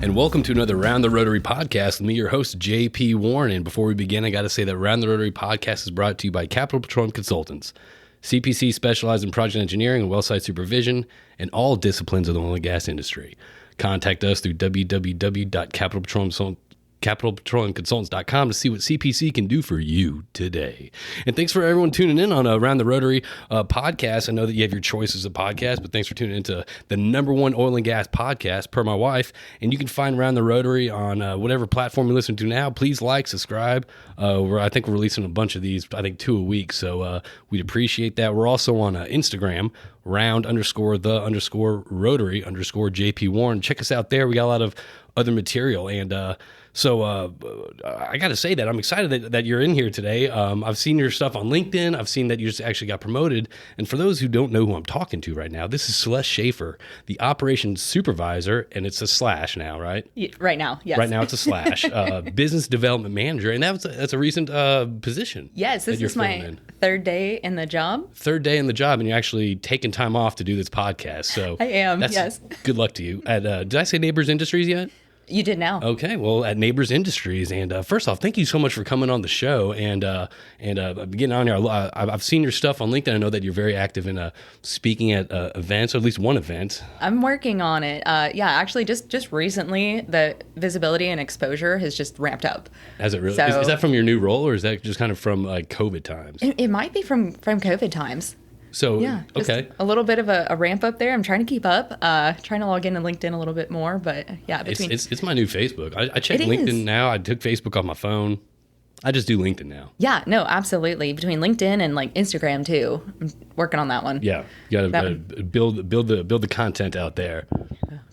and welcome to another Round the Rotary podcast with me, your host, JP Warren. And before we begin, I got to say that Round the Rotary podcast is brought to you by Capital Petroleum Consultants. CPC specializes in project engineering and well site supervision in all disciplines of the oil and gas industry. Contact us through www.capitalpetroleumconsultants.com to see what CPC can do for you today. And thanks for everyone tuning in on Around the Rotary podcast. I know that you have your choices of podcasts, but thanks for tuning into the number one oil and gas podcast per my wife. And you can find Around the Rotary on whatever platform you listen to now. Please like, subscribe. I think we're releasing a bunch of these, I think 2 a week. So we'd appreciate that. We're also on Instagram, round_the_rotary_JP Warren. Check us out there. We got a lot of other material. And So I got to say that I'm excited that you're in here today. I've seen your stuff on LinkedIn. I've seen that you just actually got promoted. And for those who don't know who I'm talking to right now, this is Celeste Schaffer, the operations supervisor, and it's a slash now, right? Right now, yes. Right now it's a slash. Business development manager, and that's a recent position. Yes, this is my third day in the job. Third day in the job, and you're actually taking time off to do this podcast. So I am, yes. Good luck to you. Did I say Nabors Industries yet? You did now. Okay, well, at Nabors Industries, and first off, thank you so much for coming on the show and getting on here. I've seen your stuff on LinkedIn. I know that you're very active in speaking at events, or at least one event. I'm working on it. Actually, just recently, the visibility and exposure has just ramped up. Has it really? So, is that from your new role, or is that just kind of from like COVID times? It might be from COVID times. So, yeah, okay. A little bit of a ramp up there. I'm trying to keep up, trying to log into LinkedIn a little bit more, but yeah. It's my new Facebook. I check LinkedIn now. I took Facebook off my phone. I just do LinkedIn now. Yeah, no, absolutely. Between LinkedIn and like Instagram too. I'm working on that one. Yeah, you got to build the content out there.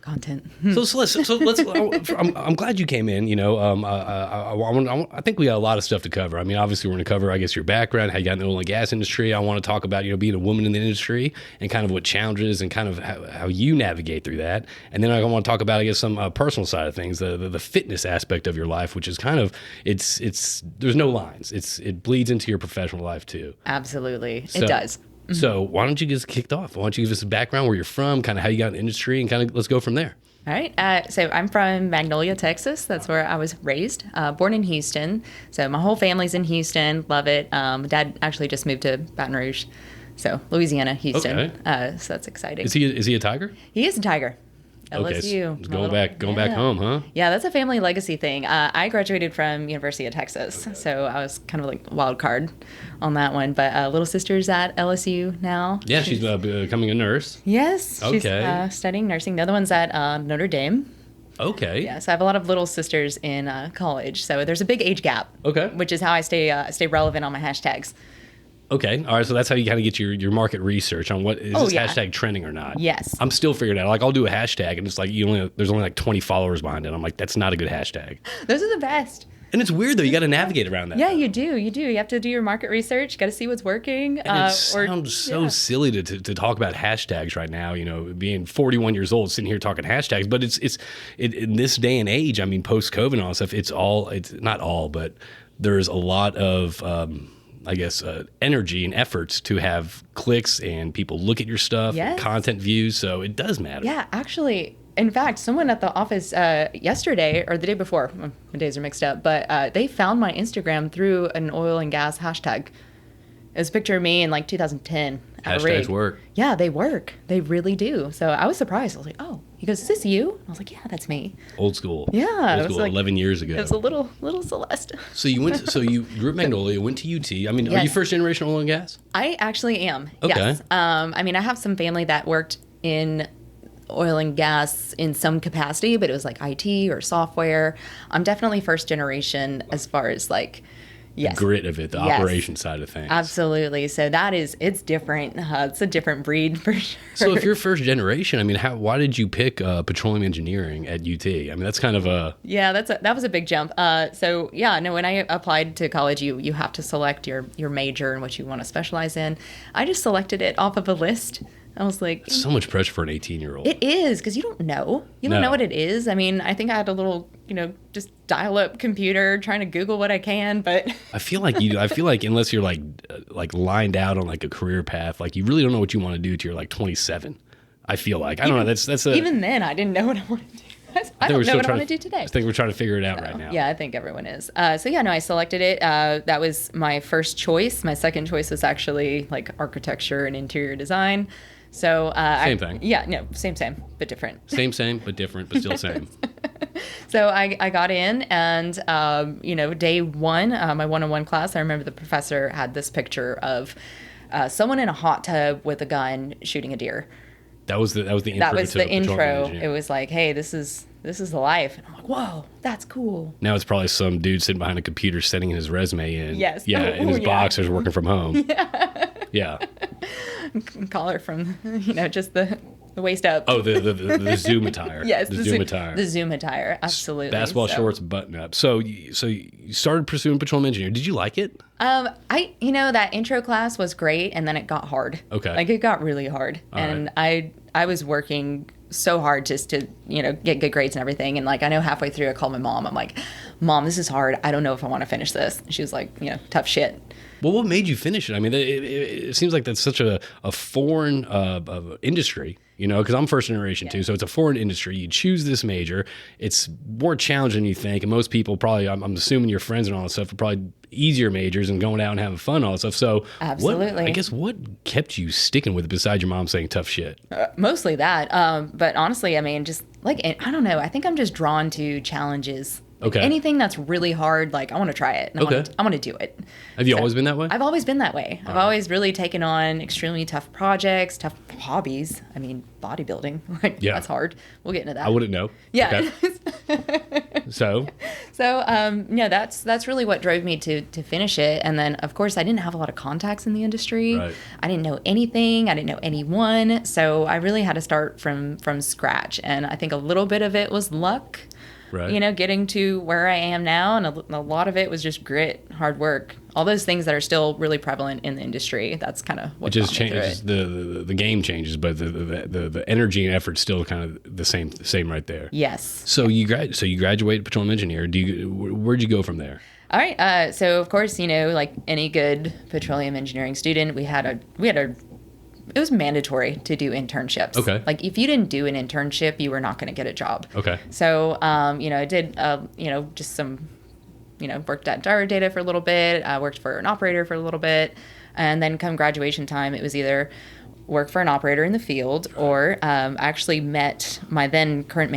Content. So let's. I'm glad you came in. You know, I think we got a lot of stuff to cover. I mean, obviously, we're going to cover, I guess, your background, how you got in the oil and gas industry. I want to talk about, being a woman in the industry and kind of what challenges and kind of how you navigate through that. And then I want to talk about, I guess, some personal side of things, the fitness aspect of your life, which is kind of it's there's no lines. It bleeds into your professional life too. Absolutely, it does. So why don't you get us kicked off? Why don't you give us a background, where you're from, kind of how you got in the industry, and kind of let's go from there. All right. So I'm from Magnolia, Texas. That's where I was raised, born in Houston. So my whole family's in Houston. Love it. Dad actually just moved to Baton Rouge. So Louisiana, Houston. Okay. So that's exciting. Is he a Tiger? He is a Tiger. LSU. Okay, so going back home, huh? Yeah, that's a family legacy thing. I graduated from University of Texas, so I was kind of like a wild card on that one. But little sister's at LSU now. Yeah, she's becoming a nurse. Yes, okay. She's studying nursing. The other one's at Notre Dame. Okay. Yeah, so I have a lot of little sisters in college, so there's a big age gap. Okay. Which is how I stay relevant on my hashtags. Okay. All right. So that's how you kind of get your market research on what is this hashtag trending or not. Yes. I'm still figuring it out. Like, I'll do a hashtag and it's like there's only like 20 followers behind it. I'm like, that's not a good hashtag. Those are the best. And it's weird though. You got to navigate around that. Yeah, you do. You have to do your market research. Got to see what's working. And it sounds so silly to talk about hashtags right now. Being 41 years old, sitting here talking hashtags. But it's in this day and age. I mean, post COVID and all that stuff. It's not all, but there's a lot of energy and efforts to have clicks and people look at your stuff, and content views. So it does matter. Yeah, actually, in fact, someone at the office yesterday or the day before, my days are mixed up, but they found my Instagram through an oil and gas hashtag. It was a picture of me in like 2010. Hashtags work. Yeah, they work. They really do. So I was surprised. I was like, oh. He goes, is this you? I was like, yeah, that's me. Old school. Yeah. Old school, like 11 years ago. It was a little Celeste. So you grew up in Magnolia, went to UT. I mean, Are you first generation oil and gas? I actually am. Okay. Yes. I mean, I have some family that worked in oil and gas in some capacity, but it was like IT or software. I'm definitely first generation as far as like, the grit of it, the operation side of things. Absolutely. So it's different. It's a different breed for sure. So if you're first generation, I mean, why did you pick Petroleum Engineering at UT? I mean, that's kind of a... Yeah, that was a big jump. When I applied to college, you have to select your major and what you want to specialize in. I just selected it off of a list. I was like... So much pressure for an 18-year-old. It is, because you don't know. You don't know what it is. I mean, I think I had a little, just dial-up computer trying to Google what I can, but... I feel like unless you're like lined out on like a career path, like you really don't know what you want to do till you're like 27. I feel like. I don't know. That's even then, I didn't know what I wanted to do. I don't know what I want to do today. I think we're trying to figure it out right now. Yeah, I think everyone is. So yeah, no, I selected it. That was my first choice. My second choice was actually like architecture and interior design. So same thing. Yeah, no, same, but different. Same, but different, but still same. So I got in, and day one, my one-on-one class, I remember the professor had this picture of someone in a hot tub with a gun shooting a deer. That was the intro. That was the intro. It was like, hey, this is the life. And I'm like, whoa, that's cool. Now it's probably some dude sitting behind a computer sending his resume in. Yes. Yeah, in his boxers working from home. Yeah. Collar from, just the waist up. Oh, the Zoom attire. Yes. The Zoom attire. The Zoom attire, absolutely. Basketball shorts, button up. So you started pursuing Petroleum Engineering. Did you like it? That intro class was great, and then it got hard. Okay. Like, it got really hard. I was working so hard just to, get good grades and everything. And like, I know halfway through I called my mom. I'm like, Mom, this is hard. I don't know if I want to finish this. And she was like, tough shit. Well, what made you finish it? I mean, it seems like that's such a foreign industry, because I'm first generation too. So it's a foreign industry. You choose this major. It's more challenging than you think. And most people probably, I'm assuming your friends and all that stuff are probably easier majors and going out and having fun and all that stuff. So absolutely. What kept you sticking with it besides your mom saying tough shit? Mostly that. But honestly, I mean, just like, I don't know. I think I'm just drawn to challenges. Like anything that's really hard, like I want to try it. And I want to do it. Have you always been that way? I've always been that way. I've always really taken on extremely tough projects, tough hobbies. I mean, bodybuilding, that's hard. We'll get into that. I wouldn't know. Yeah. Okay. So that's really what drove me to finish it. And then, of course, I didn't have a lot of contacts in the industry. Right. I didn't know anything. I didn't know anyone. So I really had to start from scratch. And I think a little bit of it was luck. Right. Getting to where I am now, and a lot of it was just grit, hard work, all those things that are still really prevalent in the industry. That's kind of what just changes. The game changes, but the energy and effort still kind of the same right there. Yes. So you graduated Petroleum Engineer. Where'd you go from there? All right. So of course, like any good petroleum engineering student, it was mandatory to do internships. Okay. Like if you didn't do an internship, you were not going to get a job. Okay. So, I did, just some, worked at Gyro Data for a little bit. I worked for an operator for a little bit. And then come graduation time, it was either work for an operator in the field or actually met my then current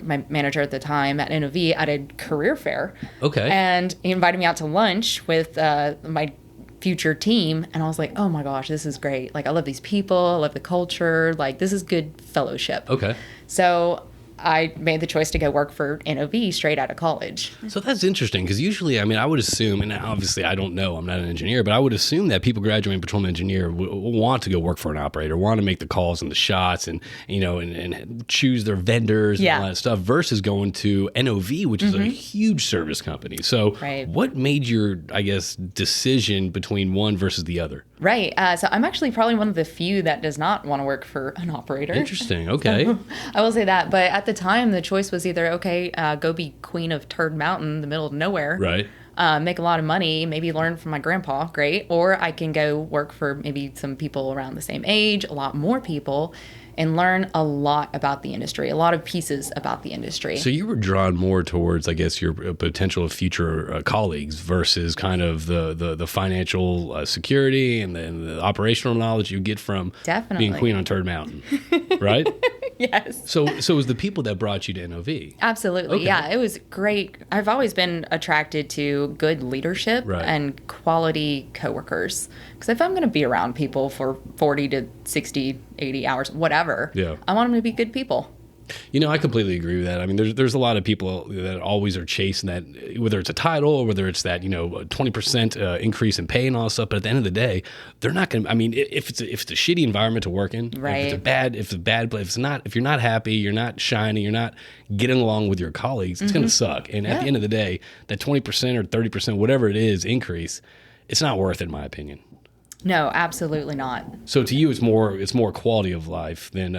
my manager at the time at NOV at a career fair. Okay. And he invited me out to lunch with my future team, and I was like, oh my gosh, this is great. Like, I love these people, I love the culture, like this is good fellowship. Okay. So I made the choice to go work for NOV straight out of college. So that's interesting because usually, I mean, I would assume, and obviously I don't know, I'm not an engineer, but I would assume that people graduating petroleum engineer want to go work for an operator, want to make the calls and the shots and choose their vendors and all that stuff versus going to NOV, which is a huge service company. So what made your, I guess, decision between one versus the other? Right. So I'm actually probably one of the few that does not want to work for an operator. Interesting. Okay. So, I will say that. But at the time, the choice was either, go be queen of Turd Mountain in the middle of nowhere. Right. Make a lot of money, maybe learn from my grandpa. Great. Or I can go work for maybe some people around the same age, a lot more people, and learn a lot about the industry, a lot of pieces about the industry. So you were drawn more towards, I guess, your potential future colleagues versus kind of the financial security and the operational knowledge you get from being queen on Turd Mountain, right? Yes. So it was the people that brought you to NOV. Absolutely. Okay. Yeah, it was great. I've always been attracted to good leadership and quality coworkers. Because if I'm going to be around people for 40 to 60, 80 hours, whatever, I want them to be good people. I completely agree with that. I mean, there's a lot of people that always are chasing that, whether it's a title or whether it's that 20% increase in pay and all that stuff. But at the end of the day, they're not going to. I mean, if it's a shitty environment to work in, if it's a bad place, if you're not happy, you're not shining, you're not getting along with your colleagues, it's going to suck. And at the end of the day, that 20% or 30%, whatever it is, increase, it's not worth it, in my opinion. No, absolutely not. So to you, it's more quality of life than.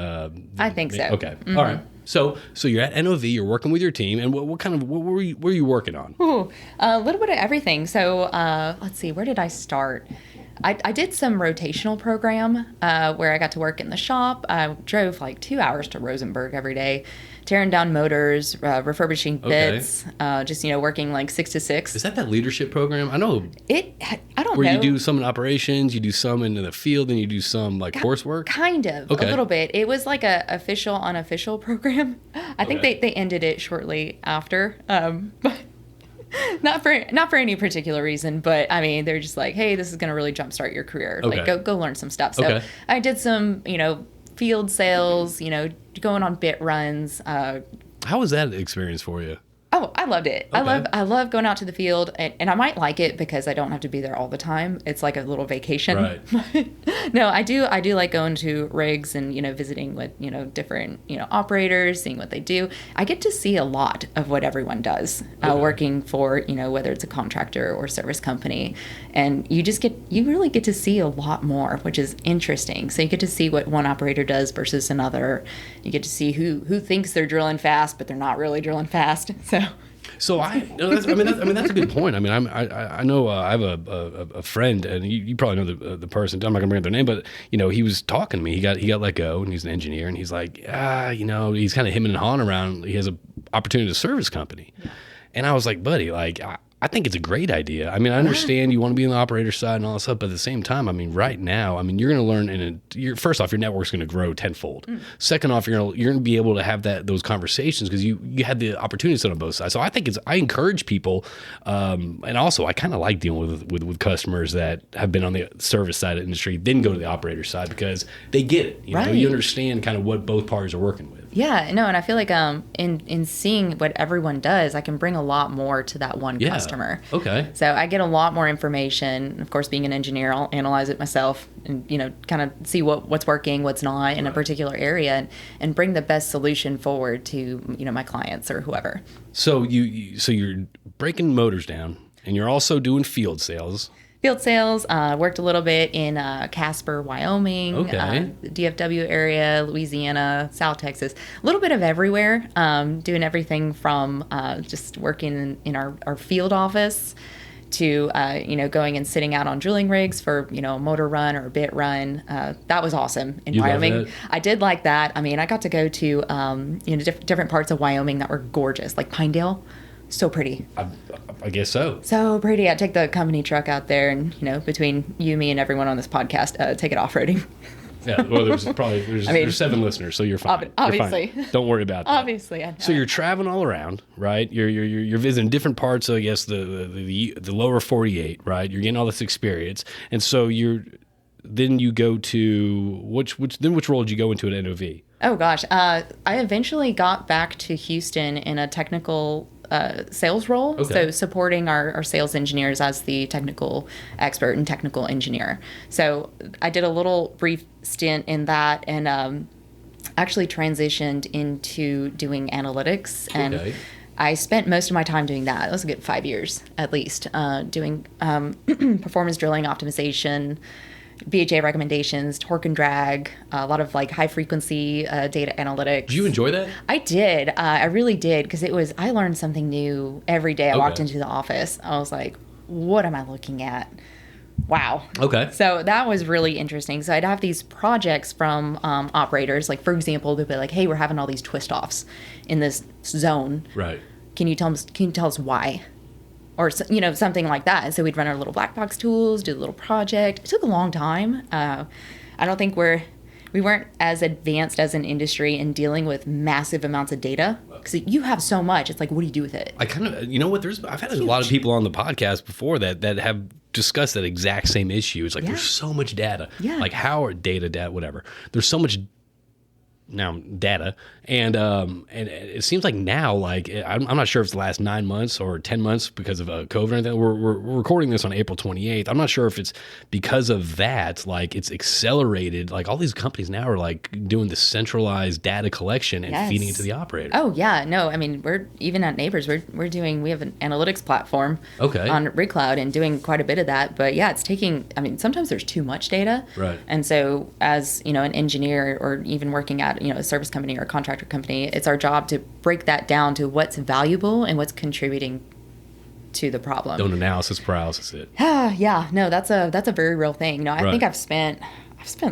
I think so. Okay, all right. So you're at NOV, you're working with your team, and what were you working on? Ooh, a little bit of everything. So let's see, where did I start? I did some rotational program where I got to work in the shop. I drove like 2 hours to Rosenberg every day, tearing down motors, refurbishing bits, just, working like 6 to 6. Is that leadership program? I know. I don't know. Where you do some in operations, you do some in the field, and you do some like coursework? Kind of, a little bit. It was like a official, unofficial program. I think they ended it shortly after. But not for any particular reason, but I mean, they're just like, hey, this is going to really jumpstart your career. Like, go learn some stuff. So I did some, field sales, going on bit runs. How was that experience for you? Oh, I loved it. I love going out to the field, and I might like it because I don't have to be there all the time. It's like a little vacation. Right. No, I do like going to rigs and, visiting with, different, operators, seeing what they do. I get to see a lot of what everyone does, working for, whether it's a contractor or service company. And you really get to see a lot more, which is interesting. So you get to see what one operator does versus another. You get to see who thinks they're drilling fast, but they're not really drilling fast. So that's a good point. I mean, I know I have a friend, and you probably know the person. I'm not gonna bring up their name, but he was talking to me. He got let go, and he's an engineer, and he's like, he's kind of hemming and hawing around. He has an opportunity to serve his company, and I was like, buddy, like. I think it's a great idea. I mean, I understand you want to be on the operator side and all that stuff, but at the same time, I mean, right now, I mean, you're going to learn. First off, your network's going to grow tenfold. Second off, you're going to be able to have those conversations because you had the opportunity to sit on both sides. So I think I encourage people, and also I kind of like dealing with customers that have been on the service side of the industry, then go to the operator side because they get it. You understand kind of what both parties are working with. Yeah, no, and I feel like in seeing what everyone does, I can bring a lot more to that one customer. Okay. So I get a lot more information. Of course, being an engineer, I'll analyze it myself and kind of see what's working, what's not in a particular area, and bring the best solution forward to my clients or whoever. So you're breaking motors down, and you're also doing field sales. Field sales, worked a little bit in Casper, Wyoming, DFW area, Louisiana, South Texas, a little bit of everywhere, doing everything from just working in our field office to, going and sitting out on drilling rigs for, a motor run or a bit run. That was awesome in Wyoming. I did like that. I mean, I got to go to, different parts of Wyoming that were gorgeous, like Pinedale. So pretty. I guess so. So pretty. I take the company truck out there, and between you, me, and everyone on this podcast, take it off roading. Yeah. Well, there's 7 listeners, so you're fine. Obviously. You're fine. Don't worry about that. Obviously, I know. So you're traveling all around, right? You're visiting different parts of, I guess, the lower 48, right? You're getting all this experience, and so then you go to which role did you go into at NOV? Oh gosh, I eventually got back to Houston in a technical sales role, so supporting our sales engineers as the technical expert and technical engineer. So I did a little brief stint in that, and actually transitioned into doing analytics, and I spent most of my time doing that. It was a good 5 years at least, doing performance drilling optimization, BHA recommendations, torque and drag, a lot of like high frequency data analytics. Did you enjoy that? I did. I really did, because I learned something new every day. I walked into the office. I was like, what am I looking at? Wow. Okay. So that was really interesting. So I'd have these projects from operators. Like, for example, they'd be like, hey, we're having all these twist offs in this zone. Right. Can you tell us why? Or, something like that. And so we'd run our little black box tools, do the little project. It took a long time. I don't think we weren't as advanced as an industry in dealing with massive amounts of data, because you have so much. It's like, what do you do with it? I kind of, I've had a lot of people on the podcast before that have discussed that exact same issue. It's like, there's so much data. Yeah. Like data, whatever. There's so much now data, and it seems like now, like I'm not sure if it's the last 9 months or 10 months because of COVID or anything. We're recording this on April 28th. I'm not sure if it's because of that, like it's accelerated. Like all these companies now are like doing the centralized data collection and feeding it to the operator. Oh yeah, no, I mean, we're even at Nabors, we have an analytics platform on RigCloud and doing quite a bit of that. But yeah, it's taking. I mean, sometimes there's too much data, right? And so as an engineer or even working at a service company or a contractor company, it's our job to break that down to what's valuable and what's contributing to the problem. Don't analysis paralysis it. Yeah, no, that's a very real thing. You know, I Right. think I've spent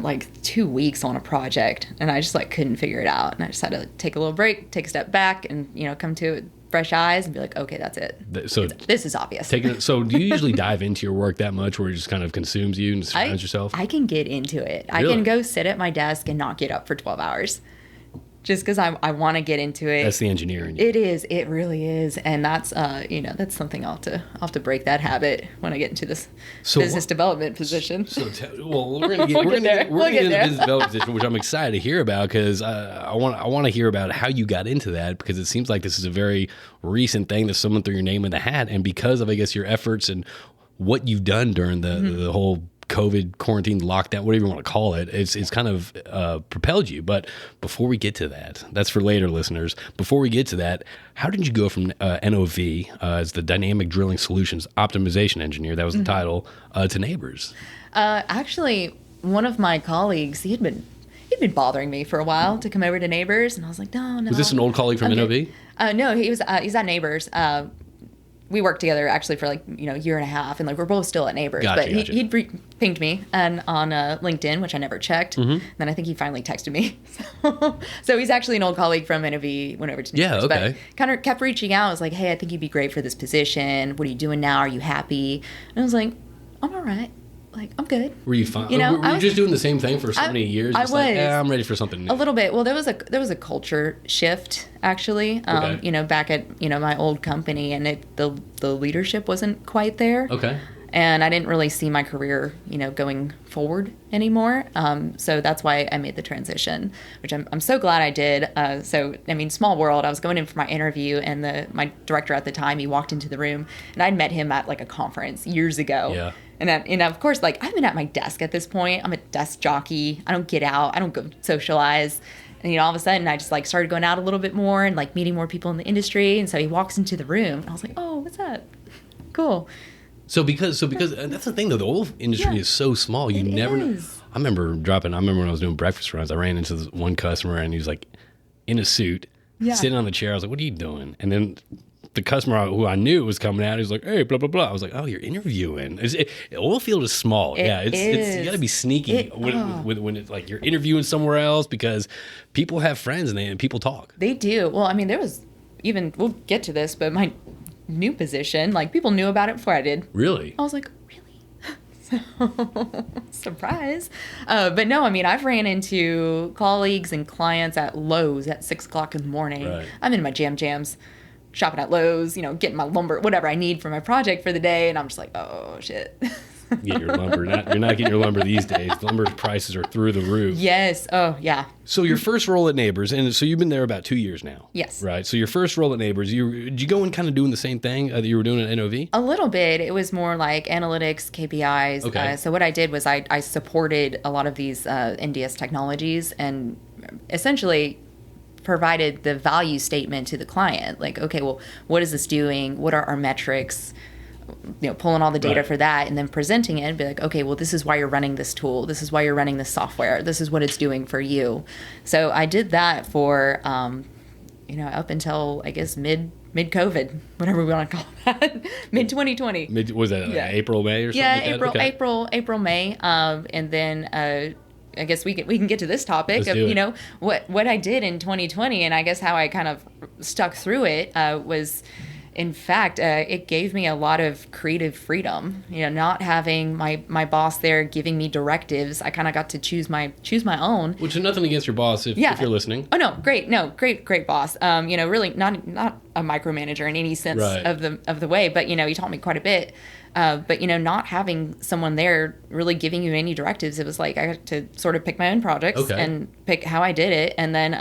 like 2 weeks on a project, and I just like couldn't figure it out, and I just had to take a little break, take a step back, and come to it fresh eyes and be like, okay, that's it. So This is obvious. so do you usually dive into your work that much where it just kind of consumes you and surrounds yourself? I can get into it. I Really? can go sit at my desk and not get up for 12 hours. Just because I want to get into it. That's the engineering. It is. It really is. And that's, that's something I'll have to break that habit when I get into this business development position. We're gonna get into the business development position, which I'm excited to hear about because I want to hear about how you got into that, because it seems like this is a very recent thing that someone threw your name in the hat, and because of, I guess, your efforts and what you've done during the whole COVID quarantine lockdown, whatever you want to call it, it's kind of propelled you. But before we get to that, that's for later listeners. Before we get to that, how did you go from NOV as the Dynamic Drilling Solutions Optimization Engineer, that was the title, to Nabors? Actually, one of my colleagues, he'd been bothering me for a while to come over to Nabors, and I was like, no. Was this an old colleague from NOV? No, he's at Nabors. We worked together actually for like a year and a half, and like we're both still at Nabors. Gotcha, but gotcha. he'd pinged me and on LinkedIn, which I never checked. Mm-hmm. Then I think he finally texted me. So he's actually an old colleague from NOV. Went over to Nabors, okay. but kind of kept reaching out. I was like, hey, I think you'd be great for this position. What are you doing now? Are you happy? And I was like, I'm all right. Like, I'm good. Were you fine? I Were you was just doing the same thing for so many years? I Just was. like, I'm ready for something new. A little bit. Well, there was a culture shift actually. Okay. Back at my old company, and the leadership wasn't quite there. Okay. And I didn't really see my career, going forward anymore. So that's why I made the transition, which I'm so glad I did. Small world. I was going in for my interview, and my director at the time, he walked into the room, and I'd met him at like a conference years ago. Yeah. And of course, like, I've been at my desk at this point. I'm a desk jockey. I don't get out. I don't go socialize. And, all of a sudden, I just, like, started going out a little bit more and, like, meeting more people in the industry. And so he walks into the room, and I was like, oh, what's up? Cool. So because and that's the thing though, the oil industry is so small. You never know. I remember when I was doing breakfast runs, I ran into this one customer, and he was like in a suit, sitting on the chair. I was like, what are you doing? And then the customer who I knew was coming out, he was like, hey, blah, blah, blah. I was like, oh, you're interviewing. Oil field is small. It's you got to be sneaky when it's like you're interviewing somewhere else, because people have friends and people talk. They do. Well, there was we'll get to this, but my new position, like, people knew about it before I did. Really? I was like, really? So, surprise. But no, I've ran into colleagues and clients at Lowe's at 6 o'clock in the morning. Right. I'm in my jams, shopping at Lowe's, getting my lumber, whatever I need for my project for the day. And I'm just like, oh, shit. Get your lumber. You're not getting your lumber these days. Lumber prices are through the roof. Yes. Oh, yeah. So your first role at Nabors, and so you've been there about 2 years now. Yes. Right. So your first role at Nabors, did you go in kind of doing the same thing that you were doing at NOV? A little bit. It was more like analytics, KPIs. Okay. So what I did was I supported a lot of these NDS technologies, and essentially provided the value statement to the client. Like, okay, well, what is this doing? What are our metrics? Pulling all the data for that, and then presenting it and be like, okay, well, this is why you're running this tool. This is why you're running this software. This is what it's doing for you. So I did that for, up until, I guess, mid-COVID, whatever we want to call that, mid-2020. Was that April, May or something like that? Yeah, April, May. And then I guess we can get to this topic Let's of, what I did in 2020, and I guess how I kind of stuck through it was... In fact, it gave me a lot of creative freedom. Not having my boss there giving me directives. I kind of got to choose my own. Which is nothing against your boss if you're listening. Oh no, great boss. Really not a micromanager in any sense of the way, but he taught me quite a bit. But not having someone there really giving you any directives, it was like I had to sort of pick my own projects and pick how I did it, and then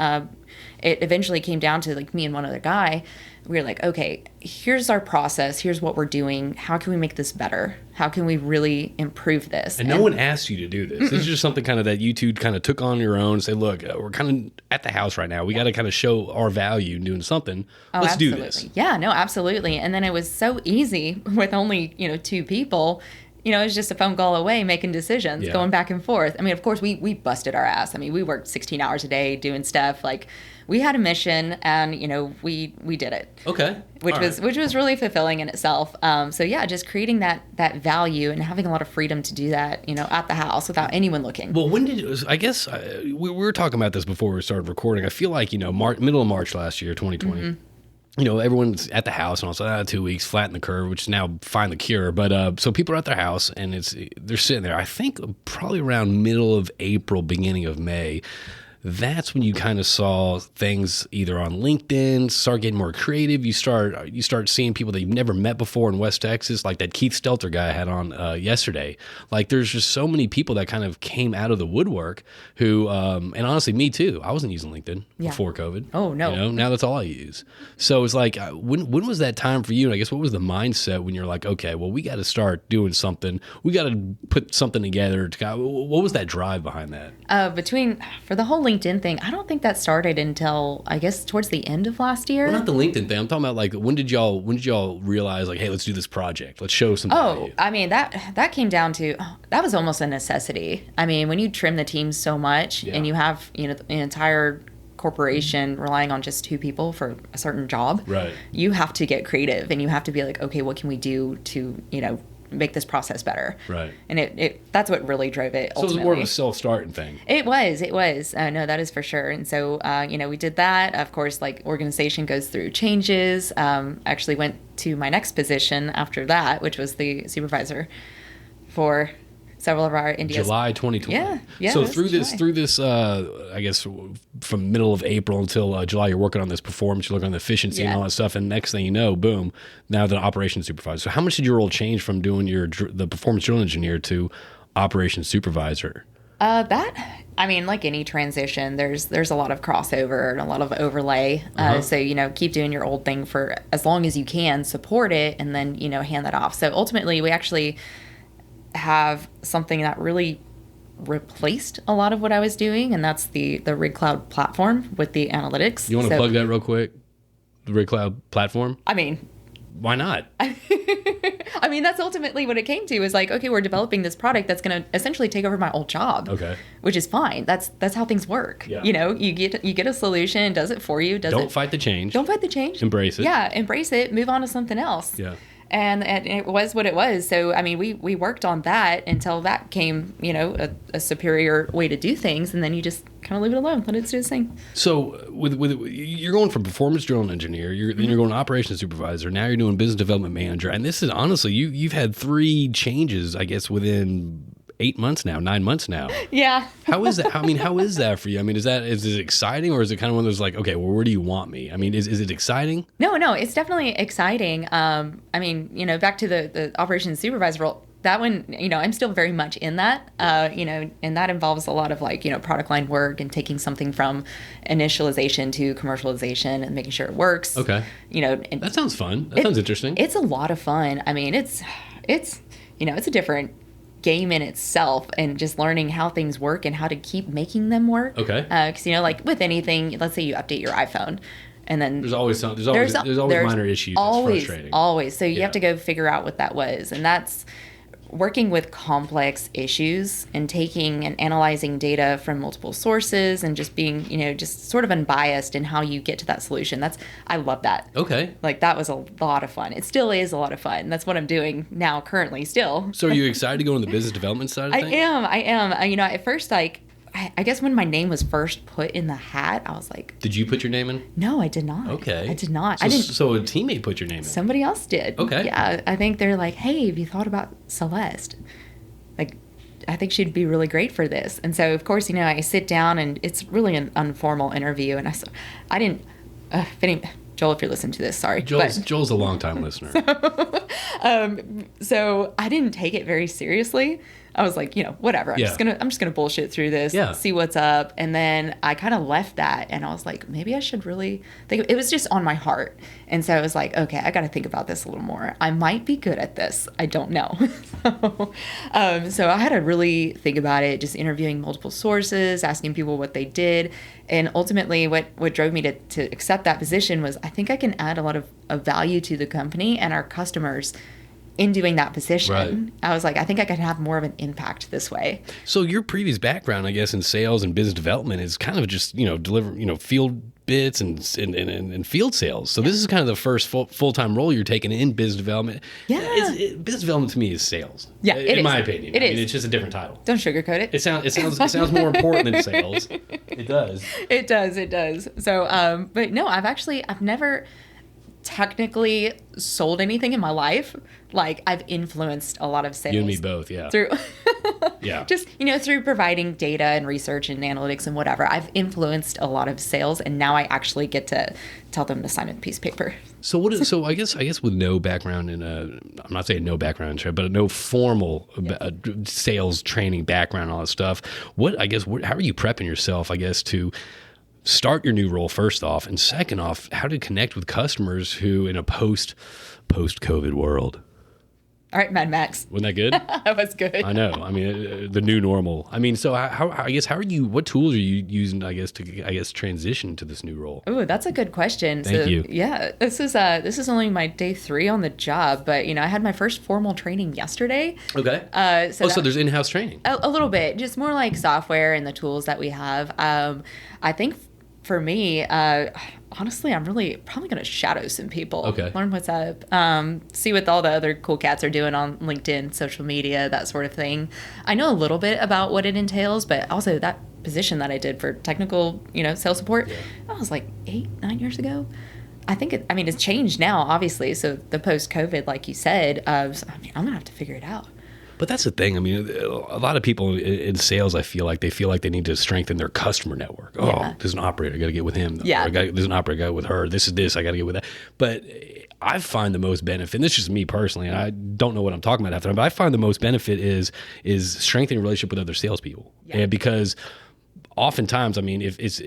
it eventually came down to like me and one other guy. We were like, okay, here's our process. Here's what we're doing. How can we make this better? How can we really improve this? And no one asked you to do this. This is just something kind of that you two kind of took on your own and say, look, we're kind of at the house right now. We got to kind of show our value in doing something. Let's do this. Yeah, no, absolutely. And then it was so easy with only, 2 people. It was just a phone call away making decisions, going back and forth. Of course, we busted our ass. We worked 16 hours a day doing stuff like we had a mission, and we did it. Okay. Which was really fulfilling in itself. So yeah, just creating that value and having a lot of freedom to do that, at the house without anyone looking. Well, when did I guess we were talking about this before we started recording. I feel like middle of March last year, 2020. Mm-hmm. Everyone's at the house, and I was like, 2 weeks, flatten the curve, which is now find the cure. But so people are at their house, and they're sitting there. I think probably around middle of April, beginning of May. That's when you kind of saw things either on LinkedIn start getting more creative. You start seeing people that you've never met before in West Texas, like that Keith Stelter guy I had on yesterday. Like there's just so many people that kind of came out of the woodwork who, and honestly, me too. I wasn't using LinkedIn before COVID. Oh no! Now that's all I use. So it's like, when was that time for you? And I guess what was the mindset when you're like, okay, well, we got to start doing something. We got to put something together. What was that drive behind that? For the whole LinkedIn thing, I don't think that started until I guess towards the end of last year. Well, not the LinkedIn thing. I'm talking about like when did y'all realize like, hey, let's do this project. Let's show some value. I mean that came down to that was almost a necessity. I mean, when you trim the team so much and you have an entire corporation relying on just 2 people for a certain job, right? You have to get creative and you have to be like, okay, what can we do to make this process better, right? And that's what really drove it ultimately. So it was more of a self-starting thing. It was no, that is for sure. And so we did that. Of course, like organization goes through changes. Actually went to my next position after that, which was the supervisor for several of our Indias. July 2020. Yeah. So through this, I guess from middle of April until July, you're working on this performance, you're looking on the efficiency and all that stuff. And next thing you know, boom, now the operations supervisor. So how much did your role change from doing the performance drill engineer to operations supervisor? Like any transition, there's a lot of crossover and a lot of overlay. So, keep doing your old thing for as long as you can, support it, and then, hand that off. So ultimately, we actually have something that really replaced a lot of what I was doing, and that's the Rig Cloud platform with the analytics. You want to plug that real quick? The Rig Cloud platform? I mean, why not? That's ultimately what it came to, is like, okay, we're developing this product that's going to essentially take over my old job. Okay. Which is fine. That's how things work. Yeah. You get a solution, does it for you, Don't fight the change. Don't fight the change. Embrace it. Yeah, embrace it, move on to something else. Yeah. And it was what it was. So, we worked on that until that came, a superior way to do things. And then you just kind of leave it alone. Let it do its thing. So with you're going from performance drill engineer, then you're going to operations supervisor. Now you're doing business development manager. And this is honestly, you've had 3 changes, I guess, within 9 months now. Yeah. How is that? How is that for you? Is it exciting, or is it kind of one of those like, okay, well, where do you want me? Is it exciting? No, it's definitely exciting. Back to the operations supervisor role, that one, I'm still very much in that, and that involves a lot of product line work and taking something from initialization to commercialization and making sure it works. Okay. And that sounds fun. That sounds interesting. It's a lot of fun. It's a different game in itself, and just learning how things work and how to keep making them work. Okay. Because like with anything, let's say you update your iPhone, and then there's always minor issues. That's frustrating. Always. So you have to go figure out what that was, and that's working with complex issues and taking and analyzing data from multiple sources and just being, just sort of unbiased in how you get to that solution. I love that. Okay. Like that was a lot of fun. It still is a lot of fun. That's what I'm doing now currently still. So are you excited to go on the business development side of things? I am. At first, I guess when my name was first put in the hat, I was like... Did you put your name in? No, I did not. Okay. I did not. So a teammate put your name in? Somebody else did. Okay. Yeah, I think they're like, hey, have you thought about Celeste? Like, I think she'd be really great for this. And so, of course, I sit down, and it's really an informal interview. And I didn't... Joel, if you're listening to this, sorry. Joel's a longtime listener. So I didn't take it very seriously. I was like, whatever. I'm just gonna bullshit through this, see what's up. And then I kind of left that, and I was like, maybe I should really think. It was just on my heart, and so I was like, okay, I got to think about this a little more. I might be good at this. I don't know. So I had to really think about it. Just interviewing multiple sources, asking people what they did, and ultimately, what drove me to accept that position was I think I can add a lot of value to the company and our customers in doing that position. Right. I was like, I think I could have more of an impact this way. So your previous background, I guess, in sales and business development is kind of just, deliver, field bits and field sales. So this is kind of the first full-time role you're taking in business development. Yeah. Business development to me is sales. Yeah, in my opinion. It is. It's just a different title. Don't sugarcoat it. It sounds more important than sales. It does. It does. So, but no, I've never technically sold anything in my life. Like, I've influenced a lot of sales. You and me both, yeah. Through yeah. just, through providing data and research and analytics and whatever. I've influenced a lot of sales, and now I actually get to tell them to sign a piece of paper. So I guess with no background in I'm not saying no background, but no formal sales training background, all that stuff. How are you prepping yourself, I guess, to start your new role first off, and second off, how to connect with customers who in a post-COVID world? All right, Mad Max. Wasn't that good? That was good. I know. I mean, the new normal. I mean, so what tools are you using, to transition to this new role? Oh, that's a good question. Thank you. Yeah, this is only my day 3 on the job, but I had my first formal training yesterday. Okay. So there's in-house training. A little bit, just more like software and the tools that we have. I think for me, honestly, I'm really probably going to shadow some people. Okay. Learn what's up. See what all the other cool cats are doing on LinkedIn, social media, that sort of thing. I know a little bit about what it entails, but also that position that I did for technical, sales support, that was like 8-9 years ago. I think it's changed now, obviously. So the post-COVID, like you said, I'm going to have to figure it out. But that's the thing. I mean, a lot of people in sales, I feel like they need to strengthen their customer network. Oh, there's an operator, I got to get with him. Yeah. There's an operator, I got to get with her. This, I got to get with that. But I find the most benefit, and this is just me personally, and I don't know what I'm talking about after, but I find the most benefit is strengthening a relationship with other salespeople. Yeah. And because oftentimes, I mean, if it's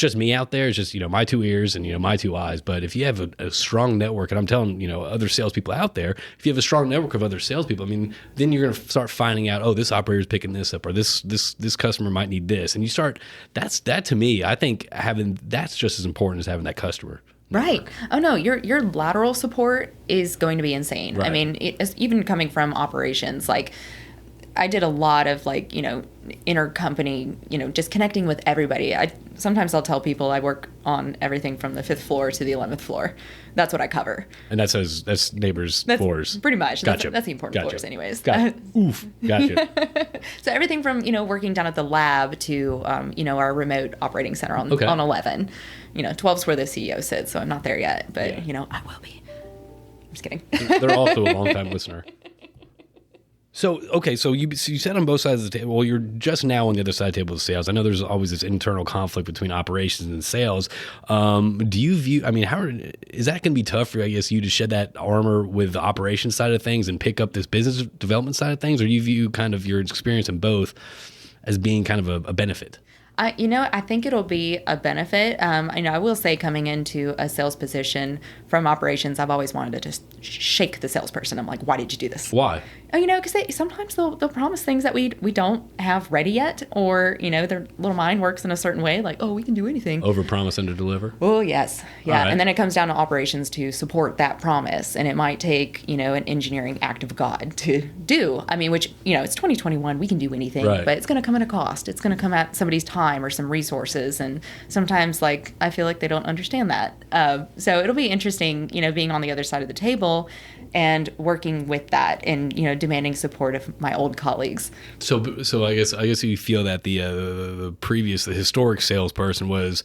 just me out there, it's just, my 2 ears and, my 2 eyes. But if you have a strong network, and I'm telling, other salespeople out there, if you have a strong network of other salespeople, I mean, then you're going to start finding out, oh, this operator's picking this up, or this customer might need this. And you start, that to me, I think that's just as important as having that customer. Right. Oh no, your lateral support is going to be insane. Right. I mean, even coming from operations, like, I did a lot of intercompany, just connecting with everybody. Sometimes I'll tell people I work on everything from the 5th floor to the 11th floor. That's what I cover. And that's Nabors floors. Pretty much. Gotcha. That's the important floors anyways. Oof. Gotcha. So everything from, working down at the lab to, our remote operating center on 11. 12's where the CEO sits, so I'm not there yet, but, I will be. I'm just kidding. They're also a long-time listener. So you said on both sides of the table, well, you're just now on the other side of the table of sales. I know there's always this internal conflict between operations and sales. Do you view, how is that going to be tough for, I guess, you to shed that armor with the operations side of things and pick up this business development side of things? Or do you view kind of your experience in both as being kind of a benefit? I think it'll be a benefit. I will say, coming into a sales position from operations, I've always wanted to just shake the salesperson. I'm like, why did you do this? Why? Because sometimes they'll promise things that we don't have ready yet, or their little mind works in a certain way, like, oh, we can do anything. Overpromise, underdeliver. Oh yes, yeah. Right. And then it comes down to operations to support that promise, and it might take an engineering act of God to do. Which it's 2021, we can do anything, right. But it's going to come at a cost. It's going to come at somebody's time or some resources, and sometimes I feel like they don't understand that. So it'll be interesting, being on the other side of the table and working with that, and demanding support of my old colleagues. So I guess you feel that the historic salesperson was,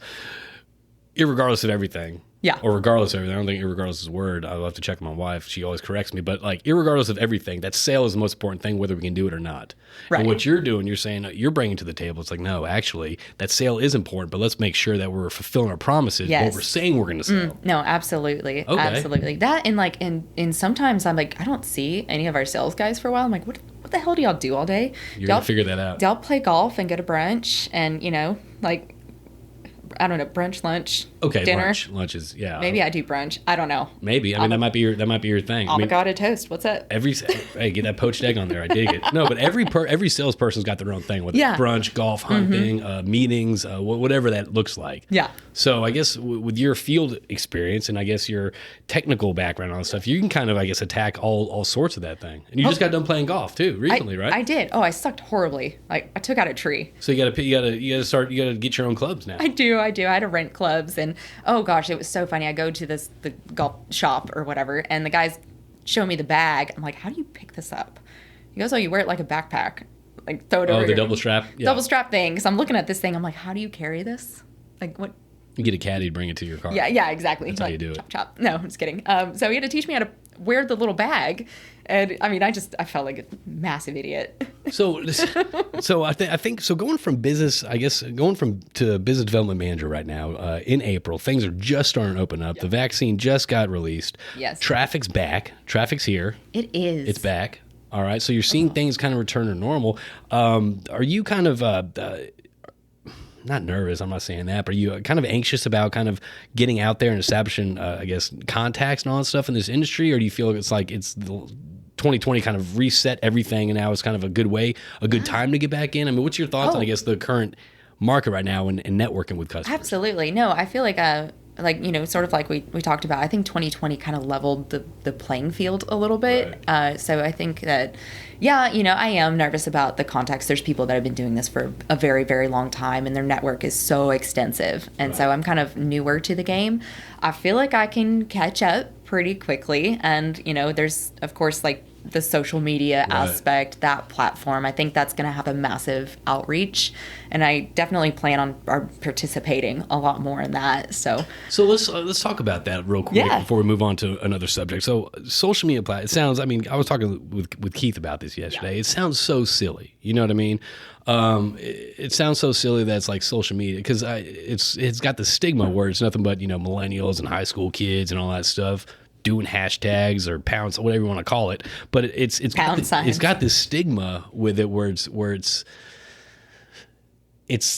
irregardless of everything. Yeah. Or regardless of everything. I don't think irregardless is a word. I'll have to check my wife. She always corrects me. But irregardless of everything, that sale is the most important thing, whether we can do it or not. Right. And what you're doing, you're saying, you're bringing to the table, it's like, no, actually, that sale is important, but let's make sure that we're fulfilling our promises, yes. what we're saying we're going to sell. No, absolutely. Okay. Absolutely. That, and sometimes I'm like, I don't see any of our sales guys for a while. I'm like, what the hell do y'all do all day? You're going to figure that out. Do y'all play golf and go to brunch and, I don't know, brunch, lunch, Okay, dinner. lunch is Maybe I do brunch. I don't know. Maybe. I mean, that might be your thing. Avocado toast. What's that? Hey, get that poached egg on there. I dig it. No, but every salesperson's got their own thing, whether it's brunch, golf, hunting, meetings, whatever that looks like. Yeah. So I guess with your field experience and I guess your technical background on stuff, you can kind of, I guess, attack all sorts of that thing. And you just got done playing golf too recently, right? I did. Oh, I sucked horribly. Like I took out a tree. So you got to get your own clubs now. I do. I had to rent clubs, and oh gosh, it was so funny. I go to the golf shop or whatever, and the guys show me the bag. I'm like, how do you pick this up? He goes, oh, you wear it like a backpack, like throw it over. Oh, the double strap. Yeah. Double strap thing. Because I'm looking at this thing. I'm like, how do you carry this? Like what? You get a caddy to bring it to your car. Yeah, exactly. That's how you do it. Chop, chop. No, I'm just kidding. So he had to teach me how to wear the little bag, and I mean, I felt like a massive idiot. So I think going from business, I guess, to business development manager right now in April, things are just starting to open up. Yep. The vaccine just got released. Yes. Traffic's back. Traffic's here. It is. It's back. All right. So you're seeing things kind of return to normal. Are you kind of not nervous, I'm not saying that, but are you kind of anxious about kind of getting out there and establishing, I guess, contacts and all that stuff in this industry? Or do you feel it's like it's the 2020 kind of reset everything and now it's kind of a good time to get back in? I mean, what's your thoughts on, I guess, the current market right now and networking with customers? Absolutely. No, I feel like sort of like we talked about, I think 2020 kind of leveled the playing field a little bit. Right. So I think that, I am nervous about the context. There's people that have been doing this for a very, very long time and their network is so extensive. And so I'm kind of newer to the game. I feel like I can catch up pretty quickly. And, there's, of course, like the social media aspect, that platform. I think that's going to have a massive outreach. And I definitely plan on participating a lot more in that. So let's talk about that real quick before we move on to another subject. So social media it sounds, I mean, I was talking with Keith about this yesterday. Yeah. It sounds so silly. You know what I mean? It sounds so silly that it's like social media because it's got the stigma where it's nothing but, millennials and high school kids and all that stuff doing hashtags or pounds, whatever you want to call it. But it's got this stigma with it where it's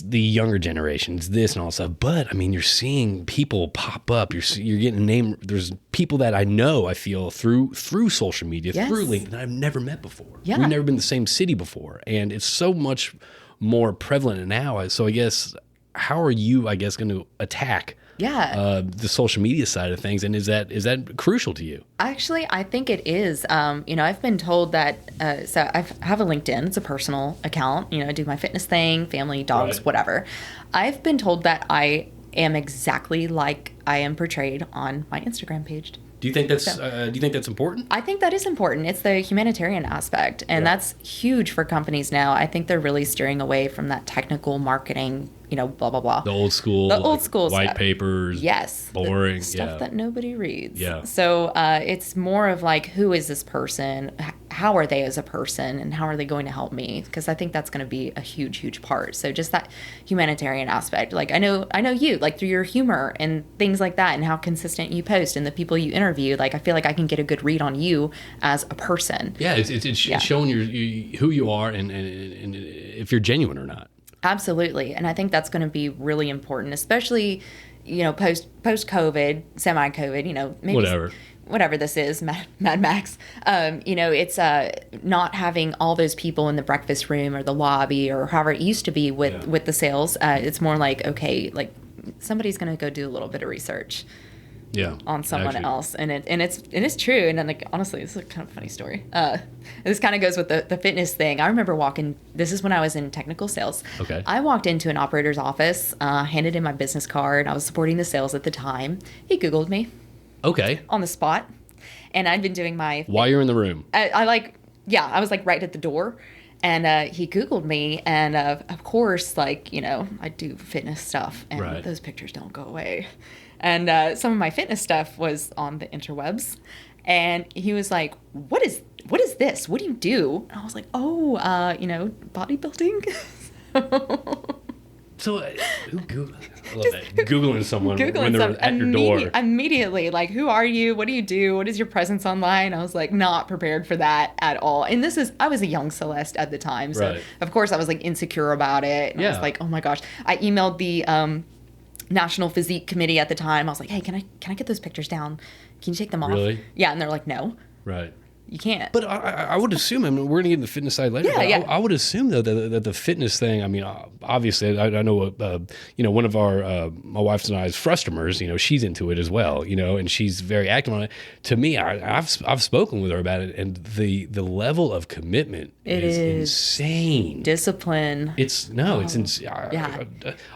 the younger generation, it's this and all that stuff. But I mean, you're seeing people pop up. You're getting a name. There's people that I know, I feel through social media, through LinkedIn that I've never met before. Yeah. We've never been in the same city before. And it's so much more prevalent now. So I guess, how are you, I guess, going to attack the social media side of things, and is that crucial to you? Actually, I think it is. I've been told that. So I have a LinkedIn. It's a personal account. I do my fitness thing, family, dogs, whatever. I've been told that I am exactly like I am portrayed on my Instagram page. Do you think that's important? I think that is important. It's the humanitarian aspect, and that's huge for companies now. I think they're really steering away from that technical marketing, blah, blah, blah. The old school white stuff. Papers. Yes. Boring. Stuff that nobody reads. Yeah. So it's more of like, who is this person? How are they as a person? And how are they going to help me? Because I think that's going to be a huge, huge part. So just that humanitarian aspect. Like I know you, like through your humor and things like that and how consistent you post and the people you interview. Like I feel like I can get a good read on you as a person. Yeah, it's showing who you are and if you're genuine or not. Absolutely. And I think that's going to be really important, especially, post COVID, semi-COVID, maybe whatever this is, Mad Max. It's not having all those people in the breakfast room or the lobby or however it used to be with the sales. It's more like, okay, like somebody's going to go do a little bit of research. Yeah, on someone else, and it's true. And then, like, honestly, this is a kind of funny story. This kind of goes with the fitness thing. I remember walking. This is when I was in technical sales. Okay. I walked into an operator's office, handed in my business card. I was supporting the sales at the time. He Googled me. Okay. On the spot, and I'd been doing my. While you're in the room. I was like right at the door. And he Googled me, and of course, like, I do fitness stuff, and those pictures don't go away. And some of my fitness stuff was on the interwebs. And he was like, what is this? What do you do? And I was like, bodybuilding. So, I love that. Googling someone when they're at your door. Immediately, like, who are you? What do you do? What is your presence online? I was like, not prepared for that at all. And I was a young Celeste at the time. So, of course, I was like insecure about it. And I was like, oh my gosh. I emailed the National Physique Committee at the time. I was like, hey, can I get those pictures down? Can you take them off? Really? Yeah, and they're like, no. Right. You can't. But I would assume, I mean, we're going to get into the fitness side later. Yeah, but I would assume, though, that the fitness thing, I mean, obviously, I know, one of my wife's and I's frustumers, she's into it as well, and she's very active on it. To me, I've spoken with her about it, and the level of commitment is insane. Discipline. It's insane. Yeah.